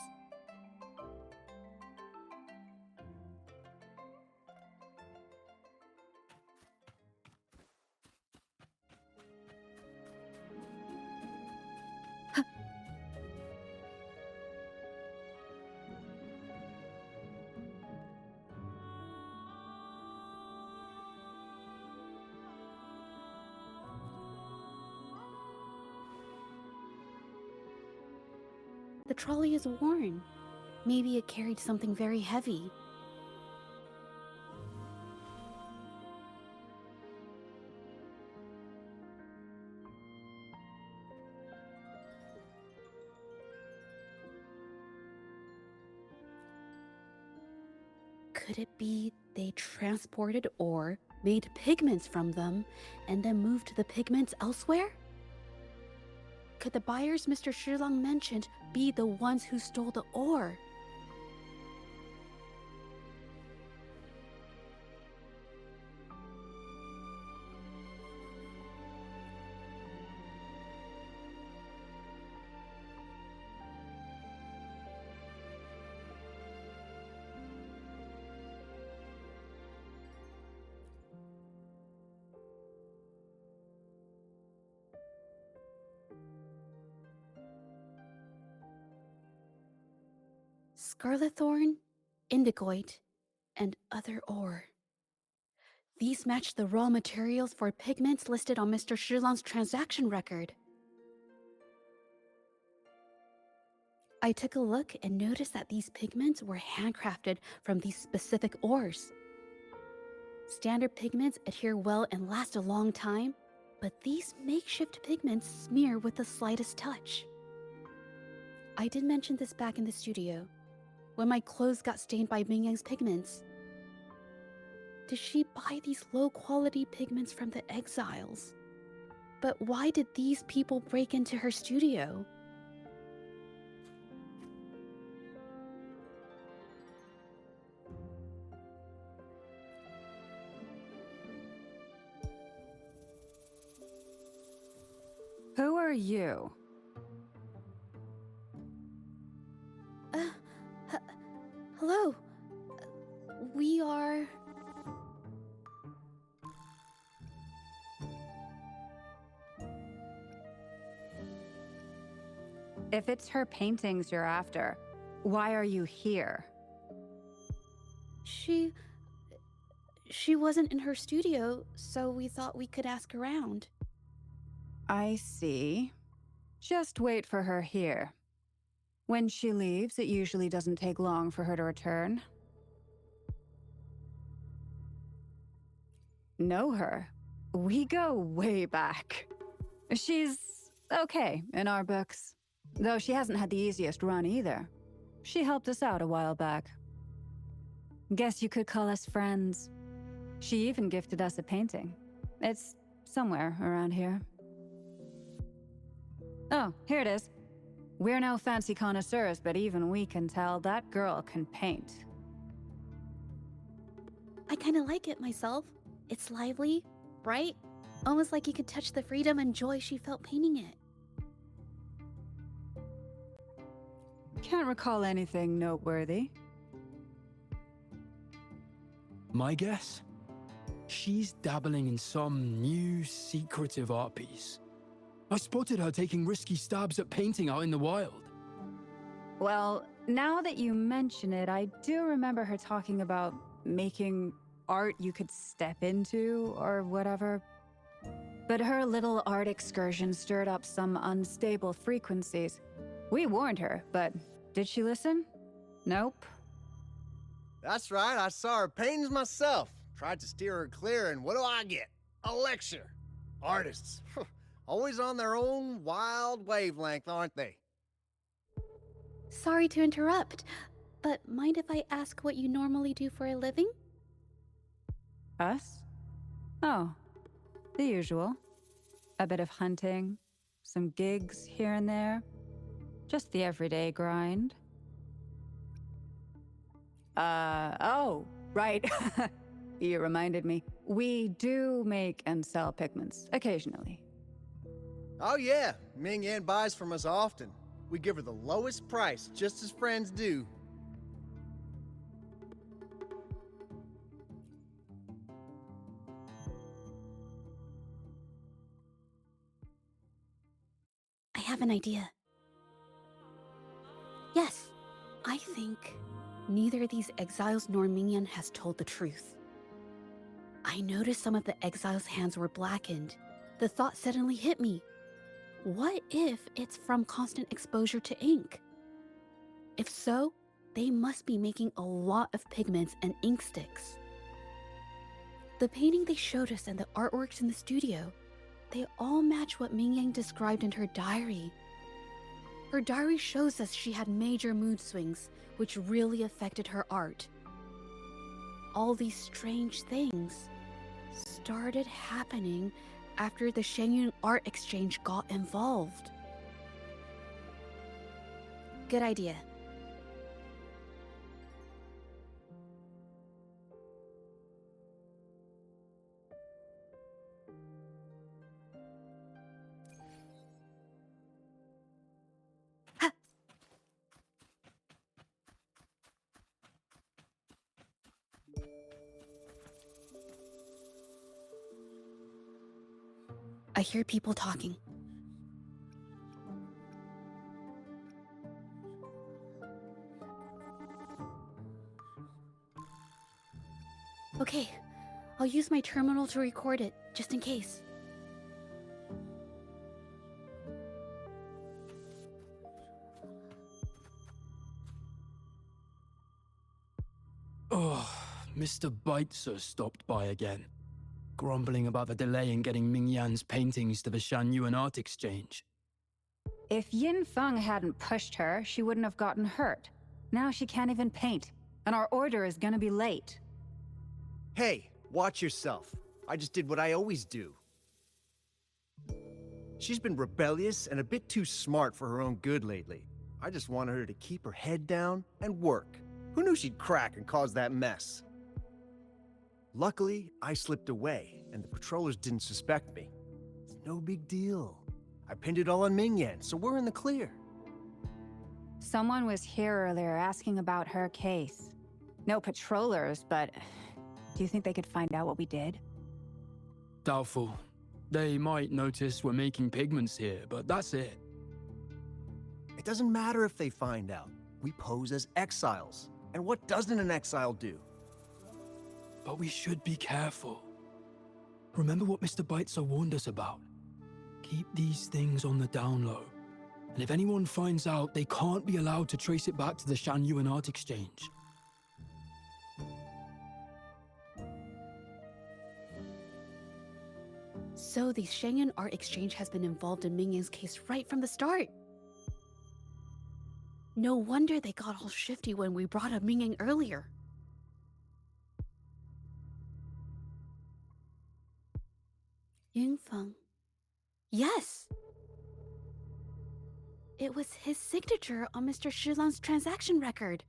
The trolley is worn. Maybe it carried something very heavy. Could it be they transported ore, made pigments from them, and then moved the pigments elsewhere? Could the buyers Mr. Shilang mentioned be the ones who stole the ore? scarlet thorn, indigoite, and other ore. These match the raw materials for pigments listed on Mr. Shilong's transaction record. I took a look and noticed that these pigments were handcrafted from these specific ores. Standard pigments adhere well and last a long time, but these makeshift pigments smear with the slightest touch. I did mention this back in the studio, when my clothes got stained by Mingyang's pigments. Did she buy these low-quality pigments from the exiles? But why did these people break into her studio? Who are you? Hello. We are... If it's her paintings you're after, why are you here? She wasn't in her studio, so we thought we could ask around. I see. Just wait for her here. When she leaves, it usually doesn't take long for her to return. Know her? We go way back. She's okay in our books, though she hasn't had the easiest run either. She helped us out a while back. Guess you could call us friends. She even gifted us a painting. It's somewhere around here. Oh, here it is. We're no fancy connoisseurs, but even we can tell that girl can paint. I kinda like it myself. It's lively, bright, almost like you could touch the freedom and joy she felt painting it. Can't recall anything noteworthy. My guess? She's dabbling in some new secretive art piece. I spotted her taking risky stabs at painting out in the wild. Well, now that you mention it, I do remember her talking about making art you could step into or whatever. But her little art excursion stirred up some unstable frequencies. We warned her, but did she listen? Nope. That's right, I saw her paintings myself. Tried to steer her clear, and what do I get? A lecture. Artists. Always on their own wild wavelength, aren't they? Sorry to interrupt, but mind if I ask what you normally do for a living? Us? Oh, the usual. A bit of hunting, some gigs here and there. Just the everyday grind. Oh, right. You reminded me. We do make and sell pigments, occasionally. Oh yeah, Ming Yan buys from us often. We give her the lowest price, just as friends do. I have an idea. Yes, I think neither these exiles nor Mingyan has told the truth. I noticed some of the exiles' hands were blackened. The thought suddenly hit me. What if it's from constant exposure to ink? If so, they must be making a lot of pigments and ink sticks. The painting they showed us and the artworks in the studio, they all match what Mingyang described in her diary. Her diary shows us she had major mood swings, which really affected her art. All these strange things started happening after the Shenyun Art Exchange got involved. Good idea. Ha! I hear people talking. Okay, I'll use my terminal to record it, just in case. Oh, Mr. Beitzer stopped by again, grumbling about the delay in getting Ming Yan's paintings to the Shanyuan Art Exchange. If Yin Feng hadn't pushed her, she wouldn't have gotten hurt. Now she can't even paint, and our order is gonna be late. Hey, watch yourself. I just did what I always do. She's been rebellious and a bit too smart for her own good lately. I just wanted her to keep her head down and work. Who knew she'd crack and cause that mess? Luckily, I slipped away, and the patrollers didn't suspect me. It's no big deal. I pinned it all on Mingyan, so we're in the clear. Someone was here earlier asking about her case. No patrollers, but do you think they could find out what we did? Doubtful. They might notice we're making pigments here, but that's it. It doesn't matter if they find out. We pose as exiles. And what doesn't an exile do? But we should be careful. Remember what Mr. Beitzer warned us about? Keep these things on the down low. And if anyone finds out, they can't be allowed to trace it back to the Shanyuan Art Exchange. So the Shengyun Art Exchange has been involved in Mingyang's case right from the start. No wonder they got all shifty when we brought up Mingyang earlier. Yingfeng. Yes! It was his signature on Mr. Shilan's transaction record.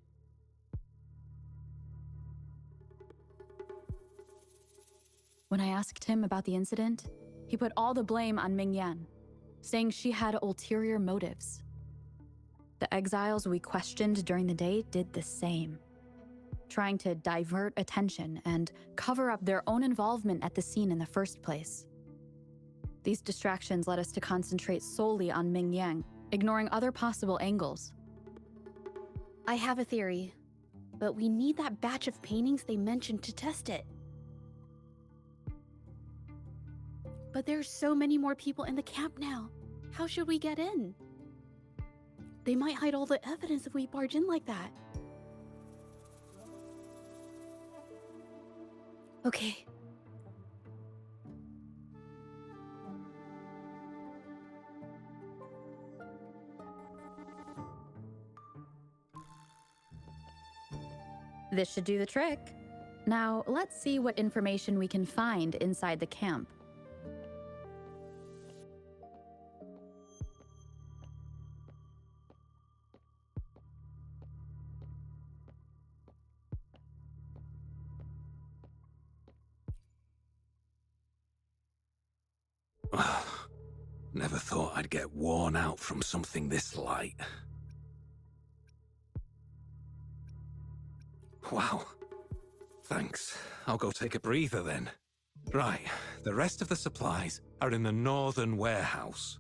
When I asked him about the incident, he put all the blame on Ming Yan, saying she had ulterior motives. The exiles we questioned during the day did the same, trying to divert attention and cover up their own involvement at the scene in the first place. These distractions led us to concentrate solely on Ming Yang, ignoring other possible angles. I have a theory, but we need that batch of paintings they mentioned to test it. But there's so many more people in the camp now. How should we get in? They might hide all the evidence if we barge in like that. Okay. This should do the trick. Now, let's see what information we can find inside the camp. Never thought I'd get worn out from something this light. Wow. Thanks. I'll go take a breather then. Right, the rest of the supplies are in the northern warehouse.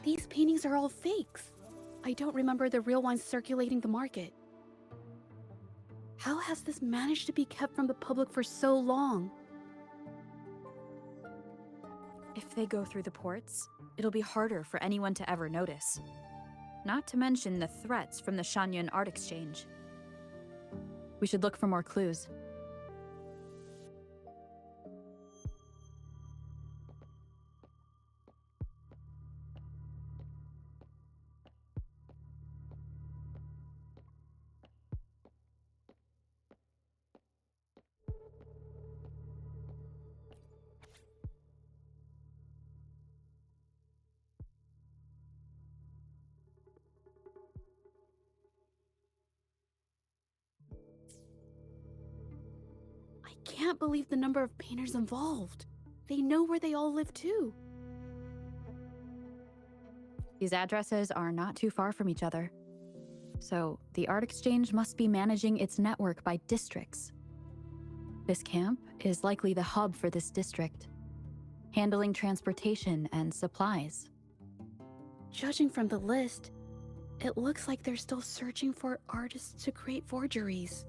These paintings are all fakes. I don't remember the real ones circulating the market. How has this managed to be kept from the public for so long? If they go through the ports, it'll be harder for anyone to ever notice. Not to mention the threats from the Shanyuan Art Exchange. We should look for more clues. can't believe the number of painters involved. They know where they all live too. These addresses are not too far from each other. So the art exchange must be managing its network by districts. This camp is likely the hub for this district, handling transportation and supplies. Judging from the list, it looks like they're still searching for artists to create forgeries.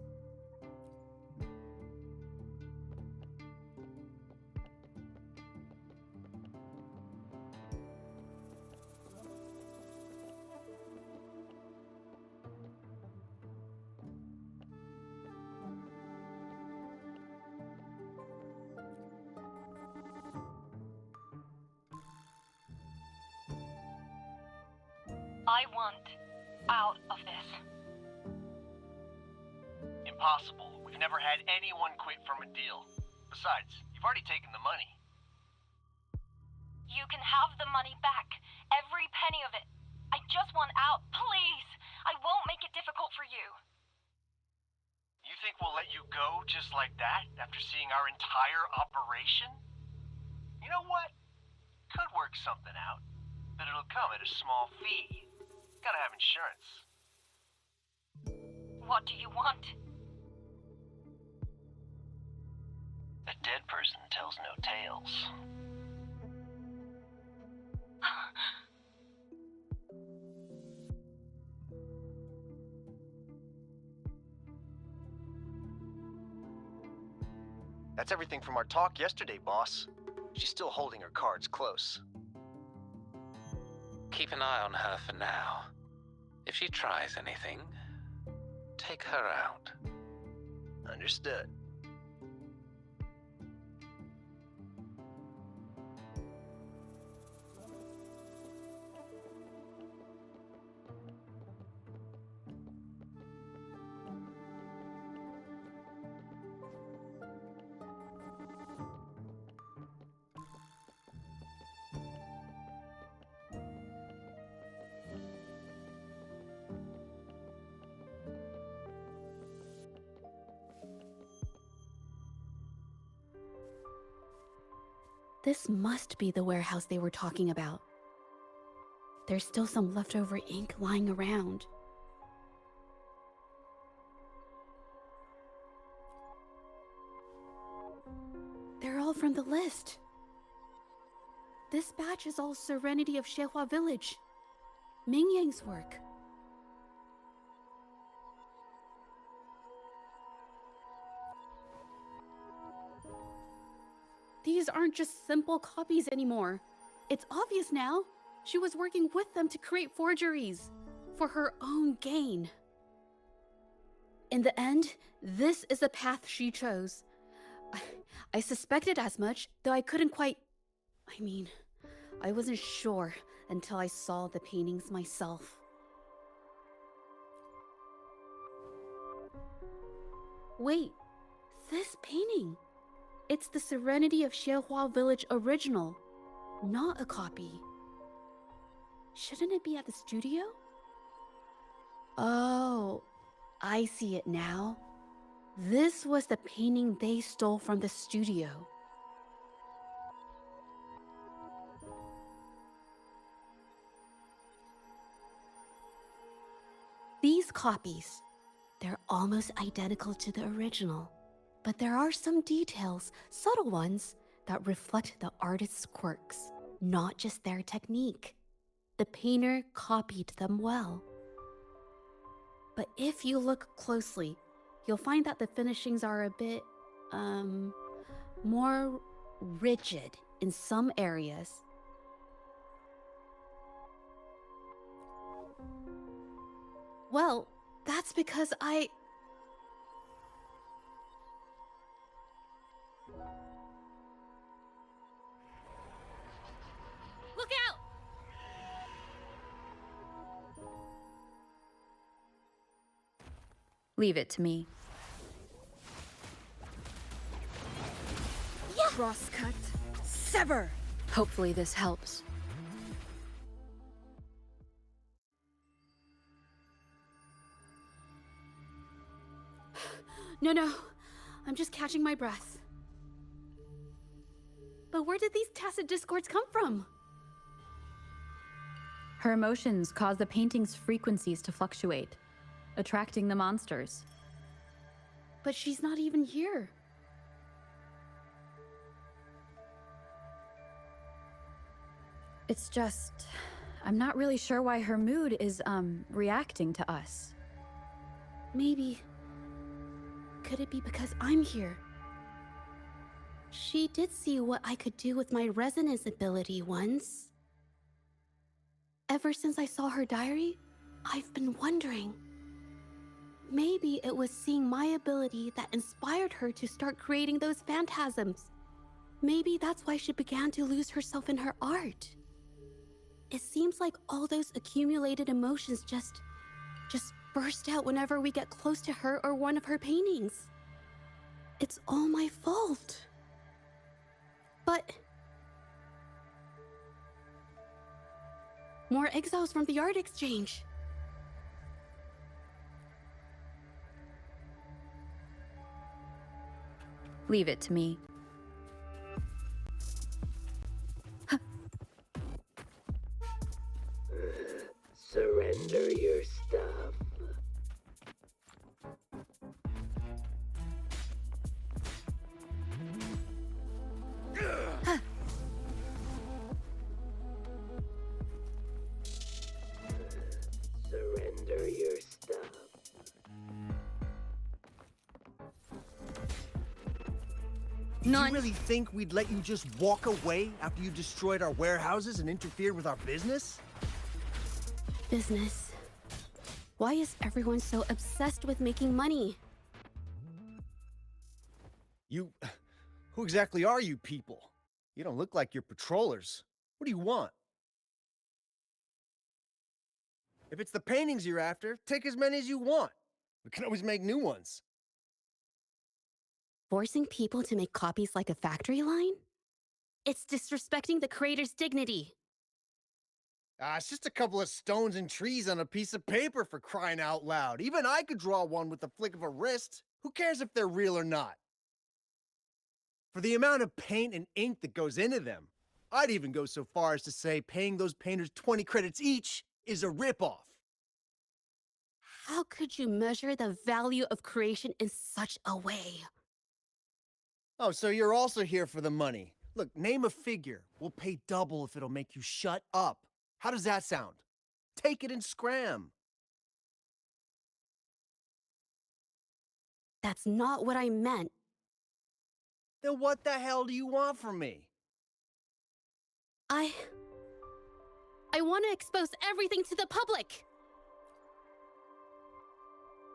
I want out of this. Impossible. We've never had anyone quit from a deal. Besides, you've already taken the money. You can have the money back. Every penny of it. I just want out. Please! I won't make it difficult for you. You think we'll let you go just like that after seeing our entire operation? You know what? Could work something out, but it'll come at a small fee. Gotta have insurance. What do you want? A dead person tells no tales. That's everything from our talk yesterday, boss. She's still holding her cards close. Keep an eye on her for now. If she tries anything, take her out. Understood. This must be the warehouse they were talking about. There's still some leftover ink lying around. They're all from the list. This batch is all Serenity of Xehua Village. Ming Yang's work. These aren't just simple copies anymore. It's obvious now. She was working with them to create forgeries for her own gain. In the end, this is the path she chose. I suspected as much, though I couldn't quite... I wasn't sure until I saw the paintings myself. Wait, this painting... It's the Serenity of Xehua Village original, not a copy. Shouldn't it be at the studio? Oh, I see it now. This was the painting they stole from the studio. These copies, they're almost identical to the original. But there are some details, subtle ones, that reflect the artist's quirks, not just their technique. The painter copied them well. But if you look closely, you'll find that the finishings are a bit, more rigid in some areas. Well, that's because Look out! Leave it to me. Yeah. Crosscut. Sever! Hopefully this helps. No. I'm just catching my breath. But where did these tacit discords come from? Her emotions cause the painting's frequencies to fluctuate, attracting the monsters. But she's not even here. It's just, I'm not really sure why her mood is, reacting to us. Maybe. Could it be because I'm here? She did see what I could do with my resonance ability once. Ever since I saw her diary, I've been wondering. Maybe it was seeing my ability that inspired her to start creating those phantasms. Maybe that's why she began to lose herself in her art. It seems like all those accumulated emotions just burst out whenever we get close to her or one of her paintings. It's all my fault. But more exiles from the art exchange. Leave it to me. Surrender your stuff. Surrender your stuff. Do you really think we'd let you just walk away after you destroyed our warehouses and interfered with our business? Business. Why is everyone so obsessed with making money? Who exactly are you people? You don't look like you're patrollers. What do you want? If it's the paintings you're after, take as many as you want. We can always make new ones. Forcing people to make copies like a factory line? It's disrespecting the creator's dignity. It's just a couple of stones and trees on a piece of paper, for crying out loud. Even I could draw one with the flick of a wrist. Who cares if they're real or not? For the amount of paint and ink that goes into them, I'd even go so far as to say paying those painters 20 credits each is a ripoff. How could you measure the value of creation in such a way? Oh, so you're also here for the money. Look, name a figure. We'll pay double if it'll make you shut up. How does that sound? Take it and scram. That's not what I meant. Then what the hell do you want from me? I want to expose everything to the public.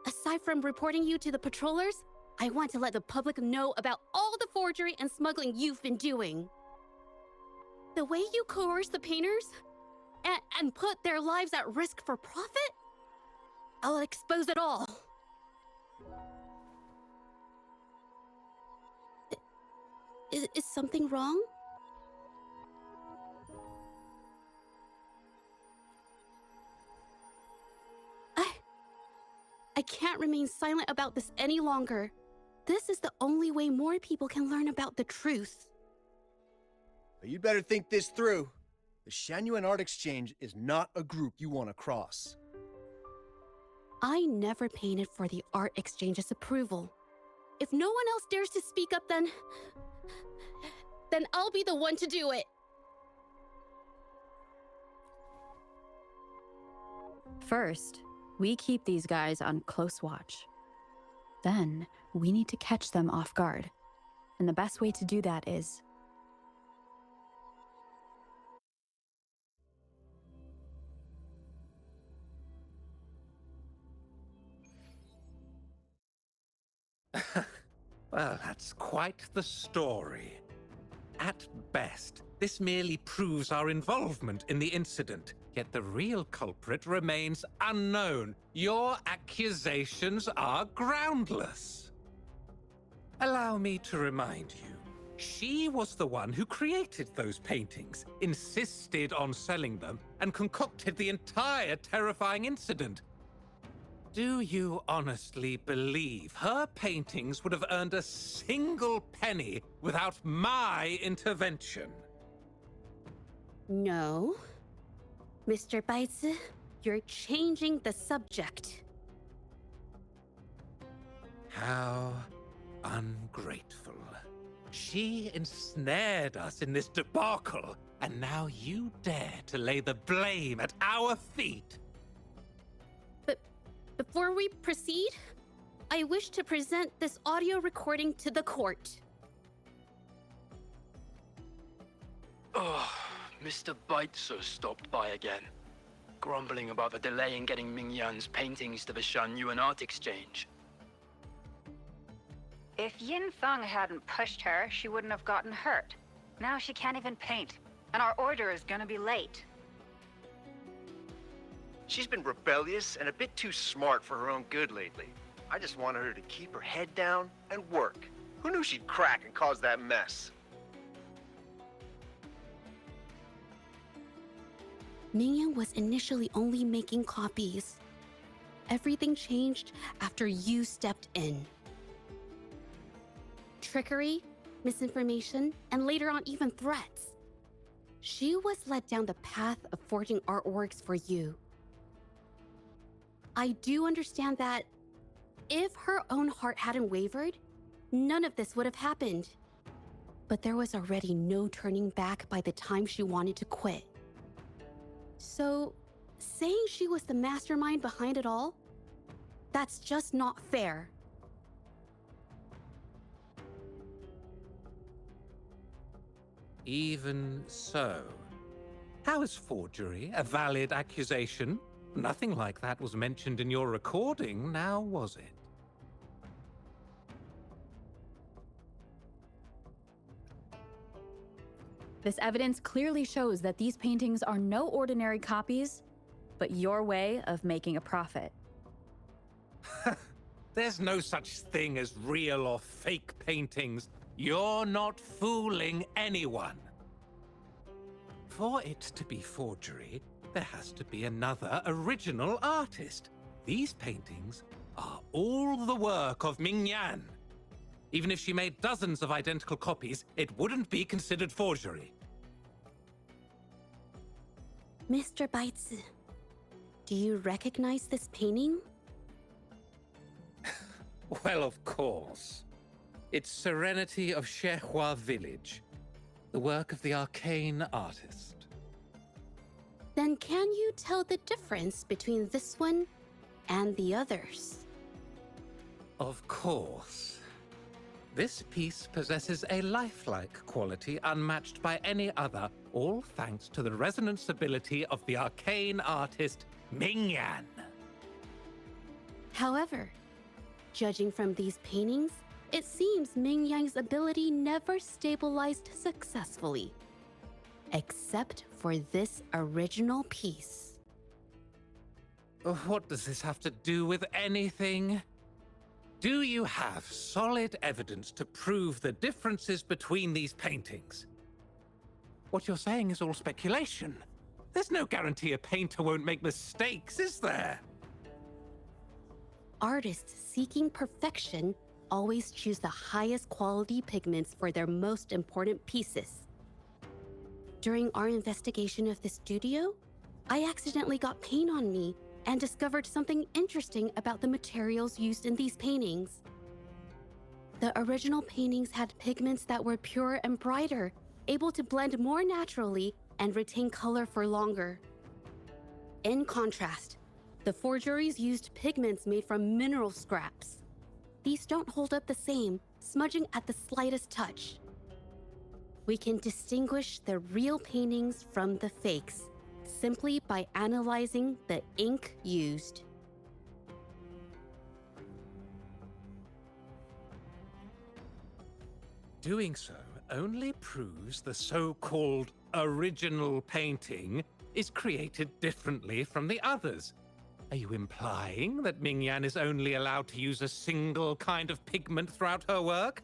Aside from reporting you to the patrollers, I want to let the public know about all the forgery and smuggling you've been doing. The way you coerce the painters and put their lives at risk for profit? I'll expose it all. Is something wrong? I can't remain silent about this any longer. This is the only way more people can learn about the truth. You'd better think this through. The Shanyuan Art Exchange is not a group you want to cross. I never painted for the art exchange's approval. If no one else dares to speak up, then I'll be the one to do it. First, we keep these guys on close watch. Then, we need to catch them off guard. And the best way to do that is... Well, that's quite the story. At best, this merely proves our involvement in the incident, yet the real culprit remains unknown. Your accusations are groundless. Allow me to remind you, she was the one who created those paintings, insisted on selling them, and concocted the entire terrifying incident. Do you honestly believe her paintings would have earned a single penny without my intervention? No. Mr. Baitsu, you're changing the subject. How ungrateful. She ensnared us in this debacle, and now you dare to lay the blame at our feet. But before we proceed, I wish to present this audio recording to the court. Oh, Mr. Baitsu stopped by again, grumbling about the delay in getting Mingyan's paintings to the Shanyuan Art Exchange. If Yin Feng hadn't pushed her, she wouldn't have gotten hurt. Now she can't even paint, and our order is gonna be late. She's been rebellious and a bit too smart for her own good lately. I just wanted her to keep her head down and work. Who knew she'd crack and cause that mess? Mingyan was initially only making copies. Everything changed after you stepped in. Trickery, misinformation, and later on even threats. She was led down the path of forging artworks for you. I do understand that if her own heart hadn't wavered, none of this would have happened. But there was already no turning back by the time she wanted to quit. So, saying she was the mastermind behind it all, that's just not fair. Even so, how is forgery a valid accusation? Nothing like that was mentioned in your recording, now was it? This evidence clearly shows that these paintings are no ordinary copies, but your way of making a profit. There's no such thing as real or fake paintings. You're not fooling anyone. For it to be forgery, there has to be another original artist. These paintings are all the work of Mingyan. Even if she made dozens of identical copies, it wouldn't be considered forgery. Mr. Baitsu, do you recognize this painting? Well, of course. It's Serenity of Shehua Village, the work of the arcane artist. Then can you tell the difference between this one and the others? Of course. This piece possesses a lifelike quality unmatched by any other, all thanks to the resonance ability of the arcane artist Mingyan. However, judging from these paintings, it seems Mingyang's ability never stabilized successfully. Except for this original piece. What does this have to do with anything? Do you have solid evidence to prove the differences between these paintings? What you're saying is all speculation. There's no guarantee a painter won't make mistakes, is there? Artists seeking perfection always choose the highest quality pigments for their most important pieces. During our investigation of the studio, I accidentally got paint on me and discovered something interesting about the materials used in these paintings. The original paintings had pigments that were purer and brighter, able to blend more naturally and retain color for longer. In contrast, the forgeries used pigments made from mineral scraps. These don't hold up the same, smudging at the slightest touch. We can distinguish the real paintings from the fakes simply by analyzing the ink used. Doing so only proves the so-called original painting is created differently from the others. Are you implying that Mingyan is only allowed to use a single kind of pigment throughout her work?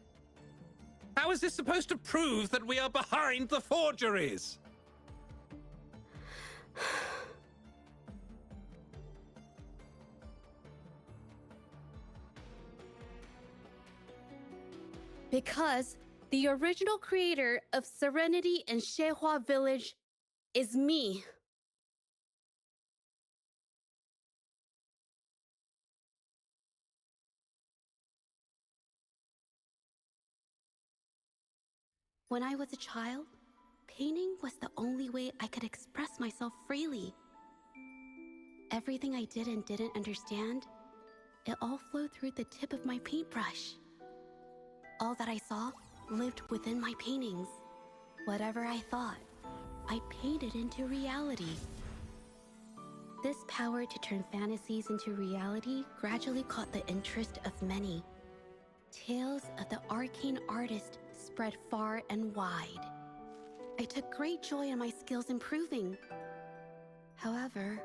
How is this supposed to prove that we are behind the forgeries? Because the original creator of Serenity and Zhehua Village is me. When I was a child, painting was the only way I could express myself freely. Everything I did and didn't understand, it all flowed through the tip of my paintbrush. All that I saw lived within my paintings. Whatever I thought, I painted into reality. This power to turn fantasies into reality gradually caught the interest of many. Tales of the arcane artist spread far and wide. I took great joy in my skills improving. However,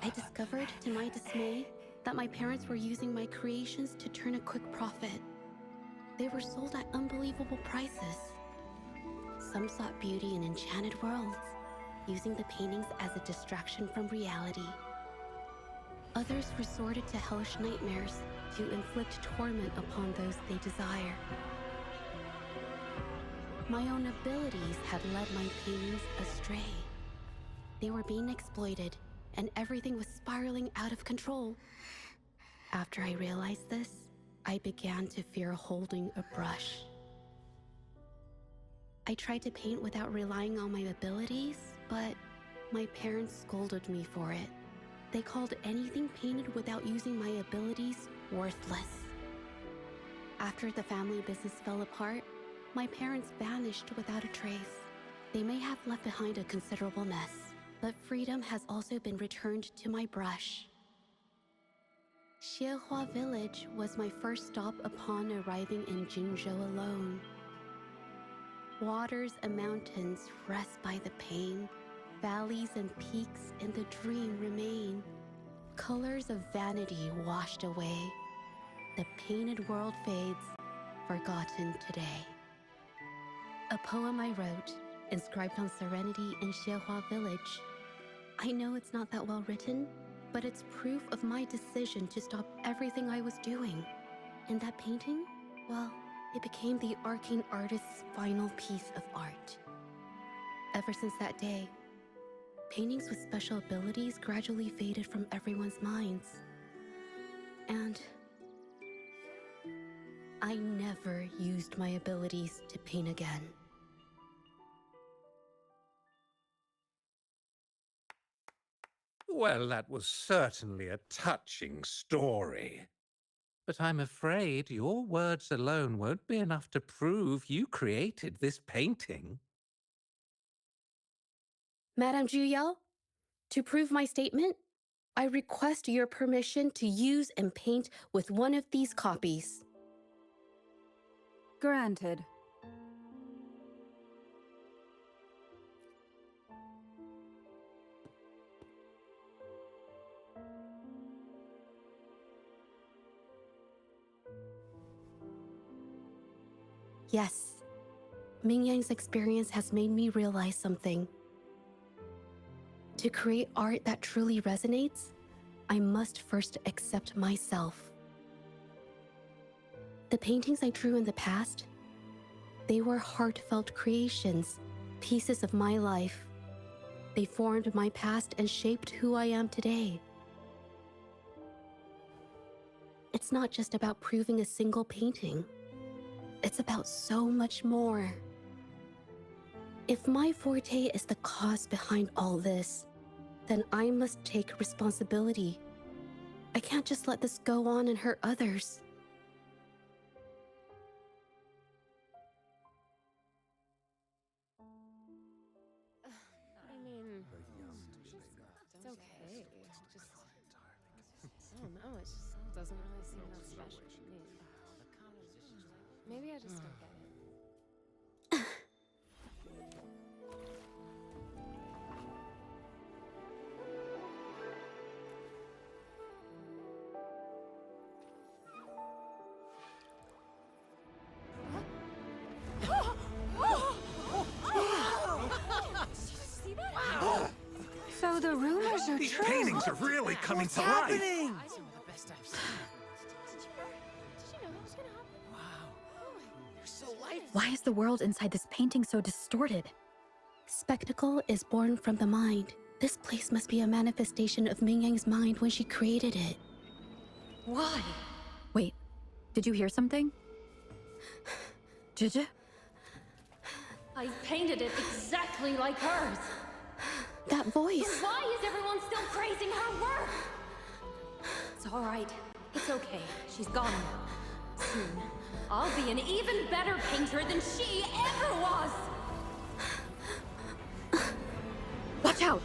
I discovered to my dismay that my parents were using my creations to turn a quick profit. They were sold at unbelievable prices. Some sought beauty in enchanted worlds, using the paintings as a distraction from reality. Others resorted to hellish nightmares to inflict torment upon those they desire. My own abilities had led my paintings astray. They were being exploited, and everything was spiraling out of control. After I realized this, I began to fear holding a brush. I tried to paint without relying on my abilities, but my parents scolded me for it. They called anything painted without using my abilities worthless. After the family business fell apart, my parents vanished without a trace. They may have left behind a considerable mess, but freedom has also been returned to my brush. Zhehua Village was my first stop upon arriving in Jinzhou alone. Waters and mountains rest by the pain. Valleys and peaks in the dream remain. Colors of vanity washed away. The painted world fades, forgotten today. A poem I wrote, inscribed on Serenity in Zhehua Village. I know it's not that well written, but it's proof of my decision to stop everything I was doing. And that painting, well, it became the arcane artist's final piece of art. Ever since that day, paintings with special abilities gradually faded from everyone's minds. And I never used my abilities to paint again. Well, that was certainly a touching story. But I'm afraid your words alone won't be enough to prove you created this painting. Madame Juyao, to prove my statement, I request your permission to use and paint with one of these copies. Granted. Yes, Ming Yang's experience has made me realize something. To create art that truly resonates, I must first accept myself. The paintings I drew in the past, they were heartfelt creations, pieces of my life. They formed my past and shaped who I am today. It's not just about proving a single painting. It's about so much more. If my forte is the cause behind all this, then I must take responsibility. I can't just let this go on and hurt others. I mean, it's okay. Just, I don't know, it just doesn't really seem that special to me. Maybe I just don't get it. So the rumors are These true. paintings are really coming to life. Happening? Some of the best I've seen. Did you know that was gonna happen? Why is the world inside this painting so distorted? Spectacle is born from the mind. This place must be a manifestation of Ming Yang's mind when she created it. Why? Wait, did you hear something? Zhezhi? I painted it exactly like hers. That voice. So why is everyone still praising her work? It's all right. It's okay. She's gone now. Soon, I'll be an even better painter than she ever was. Watch out!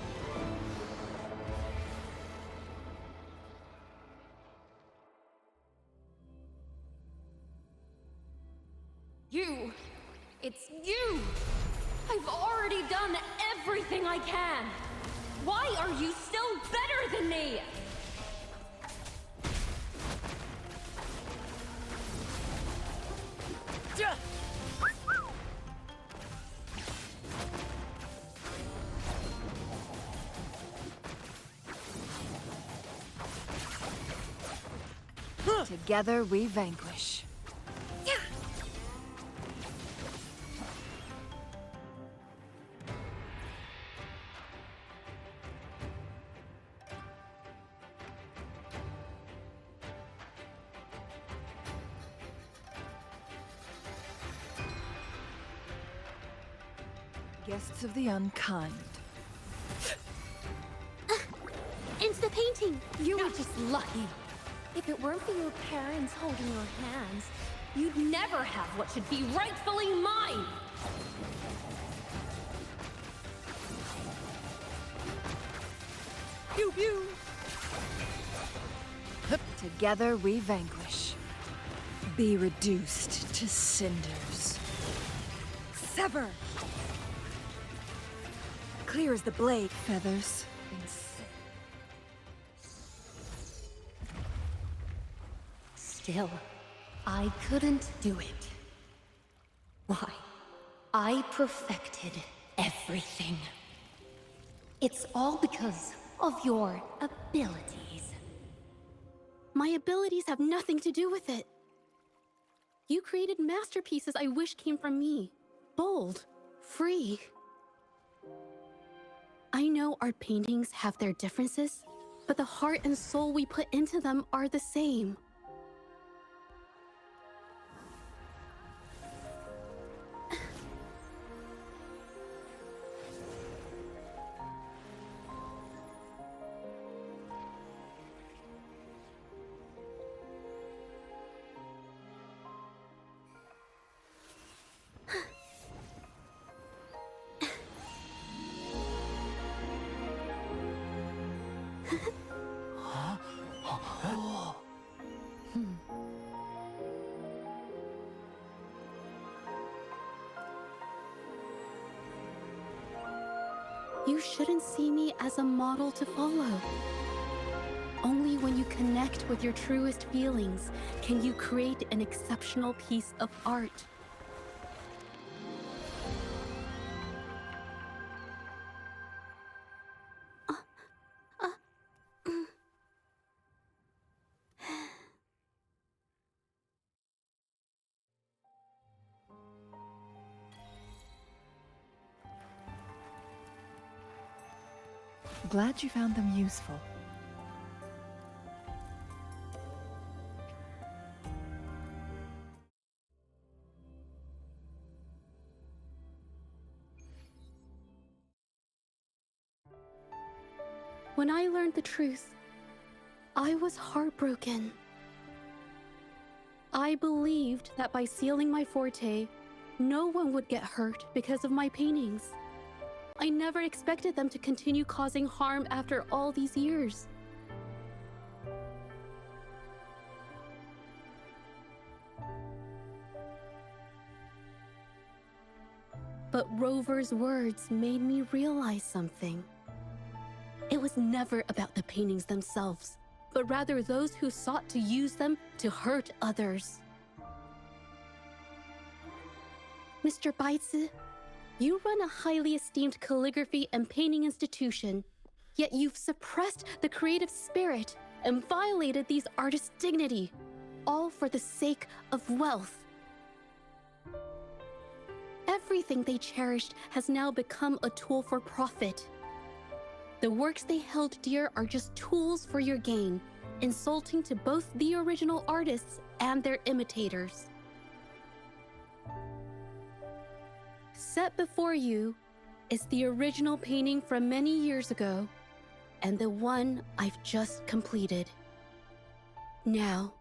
You! It's you! I've already done everything I can! Why are you still better than me? Together we vanquish. Guests of the unkind. Into the painting! You were just lucky. If it weren't for your parents holding your hands, you'd never have what should be rightfully mine! Pew pew! Together we vanquish. Be reduced to cinders. Sever! Clear as the blade, feathers. Still, I couldn't do it. Why? I perfected everything. It's all because of your abilities. My abilities have nothing to do with it. You created masterpieces I wish came from me. Bold, free. I know art paintings have their differences, but the heart and soul we put into them are the same. You shouldn't see me as a model to follow. Only when you connect with your truest feelings can you create an exceptional piece of art. Glad you found them useful. When I learned the truth, I was heartbroken. I believed that by sealing my forte, no one would get hurt because of my paintings. I never expected them to continue causing harm after all these years. But Rover's words made me realize something. It was never about the paintings themselves, but rather those who sought to use them to hurt others. Mr. Baitsu, you run a highly esteemed calligraphy and painting institution, yet you've suppressed the creative spirit and violated these artists' dignity, all for the sake of wealth. everything they cherished has now become a tool for profit. The works they held dear are just tools for your gain, insulting to both the original artists and their imitators. Set before you is the original painting from many years ago, and the one I've just completed. Now,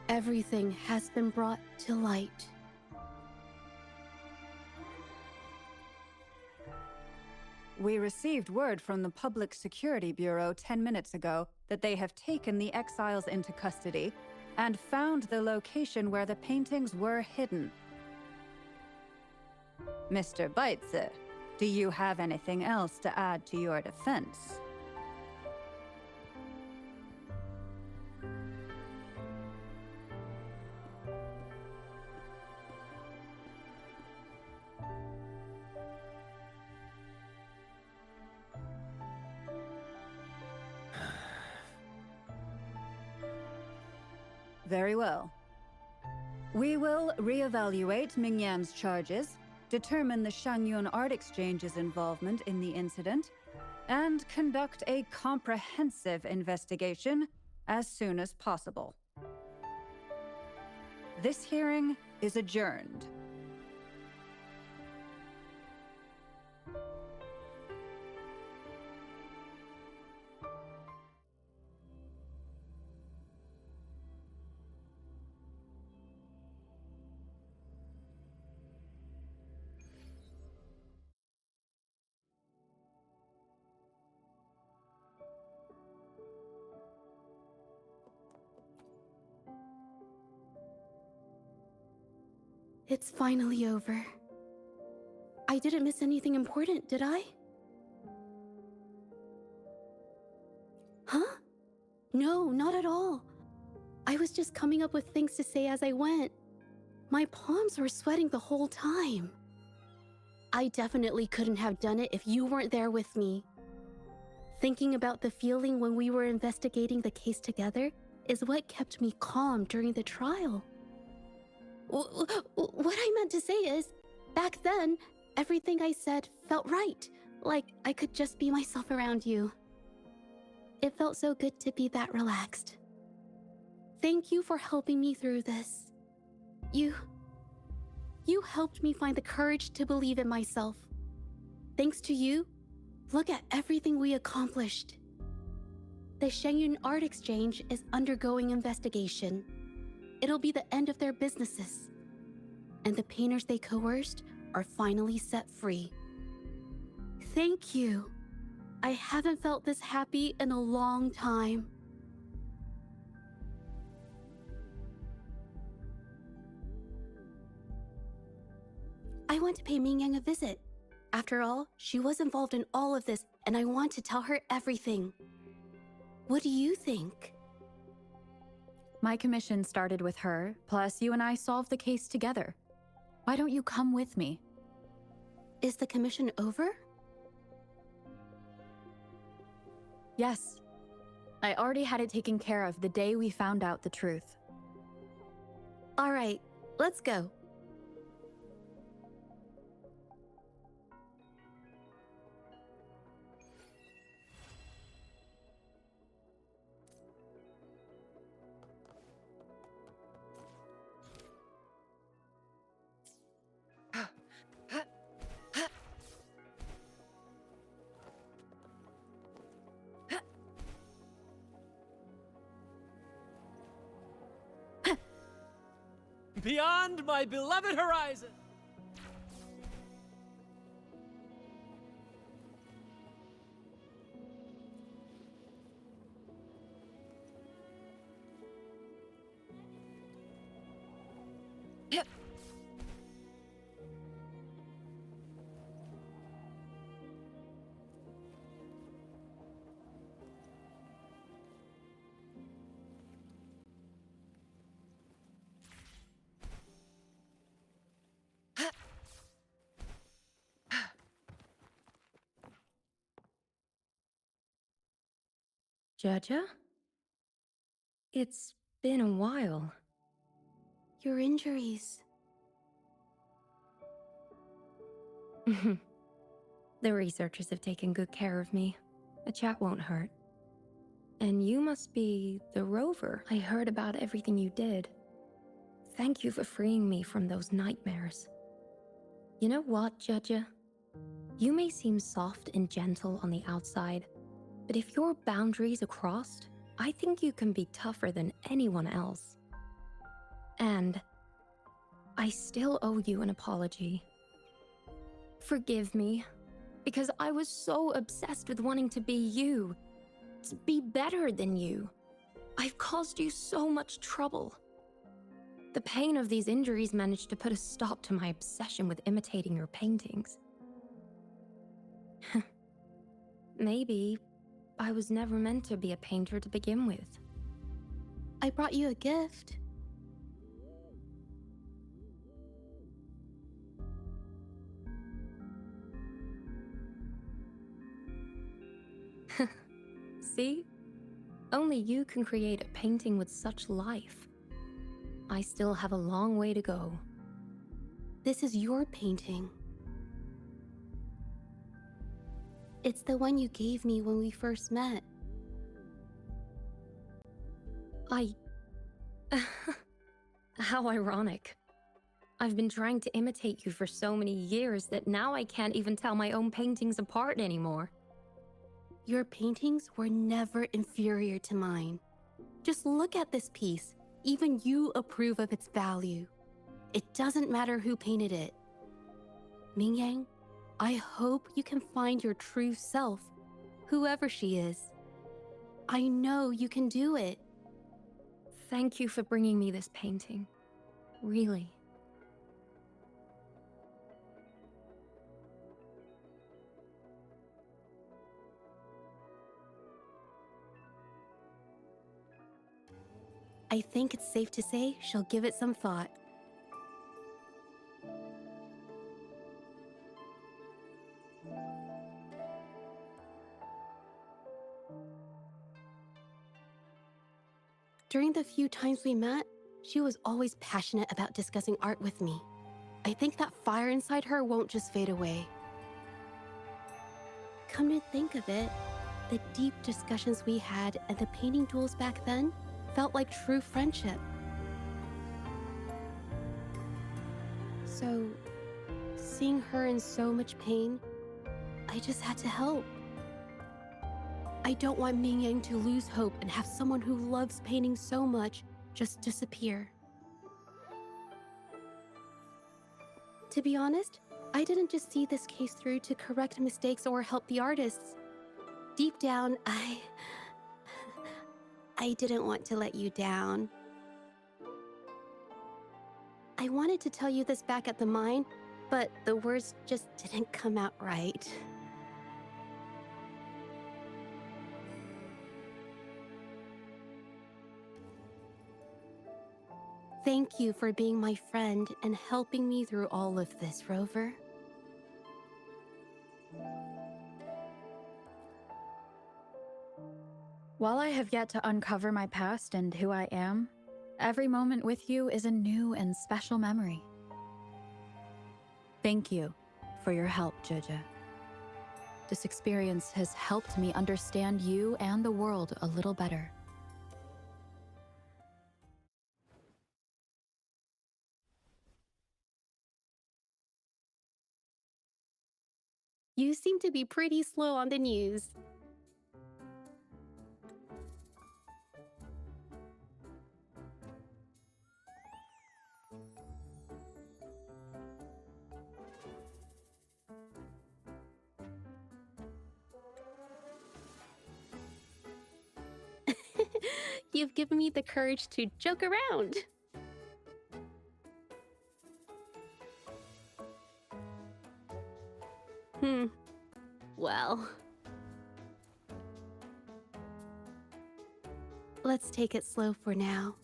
everything has been brought to light. We received word from the Public Security Bureau 10 minutes ago that they have taken the exiles into custody and found the location where the paintings were hidden. Mr. Beitze, do you have anything else to add to your defense? Very well. We will reevaluate Mingyan's charges, determine the Shangyun Art Exchange's involvement in the incident, and conduct a comprehensive investigation as soon as possible. This hearing is adjourned. It's finally over. I didn't miss anything important, did I? Huh? No, not at all. I was just coming up with things to say as I went. My palms were sweating the whole time. I definitely couldn't have done it if you weren't there with me. Thinking about the feeling when we were investigating the case together is what kept me calm during the trial. What I meant to say is, back then, everything I said felt right. Like I could just be myself around you. It felt so good to be that relaxed. Thank you for helping me through this. You helped me find the courage to believe in myself. Thanks to you, look at everything we accomplished. The Shangyun Art Exchange is undergoing investigation. It'll be the end of their businesses. And the painters they coerced are finally set free. Thank you. I haven't felt this happy in a long time. I want to pay Mingyang a visit. After all, she was involved in all of this, and I want to tell her everything. What do you think? My commission started with her, plus you and I solved the case together. Why don't you come with me? Is the commission over? Yes. I already had it taken care of the day we found out the truth. All right, let's go. Beyond my beloved horizon! Jaja? It's been a while. Your injuries. The researchers have taken good care of me. A chat won't hurt. And you must be the rover. I heard about everything you did. Thank you for freeing me from those nightmares. You know what, Zhezhi? You may seem soft and gentle on the outside, but if your boundaries are crossed, I think you can be tougher than anyone else. And I still owe you an apology. Forgive me, because I was so obsessed with wanting to be you, to be better than you. I've caused you so much trouble. The pain of these injuries managed to put a stop to my obsession with imitating your paintings. Maybe I was never meant to be a painter to begin with. I brought you a gift. See? Only you can create a painting with such life. I still have a long way to go. This is your painting. It's the one you gave me when we first met. How ironic. I've been trying to imitate you for so many years that now I can't even tell my own paintings apart anymore. Your paintings were never inferior to mine. Just look at this piece. Even you approve of its value. It doesn't matter who painted it. Mingyang, I hope you can find your true self, whoever she is. I know you can do it. Thank you for bringing me this painting. Really. I think it's safe to say she'll give it some thought. During the few times we met, she was always passionate about discussing art with me. I think that fire inside her won't just fade away. Come to think of it, the deep discussions we had and the painting duels back then felt like true friendship. So, seeing her in so much pain, I just had to help. I don't want Mingyang to lose hope and have someone who loves painting so much just disappear. To be honest, I didn't just see this case through to correct mistakes or help the artists. Deep down, I didn't want to let you down. I wanted to tell you this back at the mine, but the words just didn't come out right. Thank you for being my friend and helping me through all of this, Rover. While I have yet to uncover my past and who I am, every moment with you is a new and special memory. Thank you for your help, Zhezhi. This experience has helped me understand you and the world a little better. You seem to be pretty slow on the news. You've given me the courage to joke around. Well. Let's take it slow for now.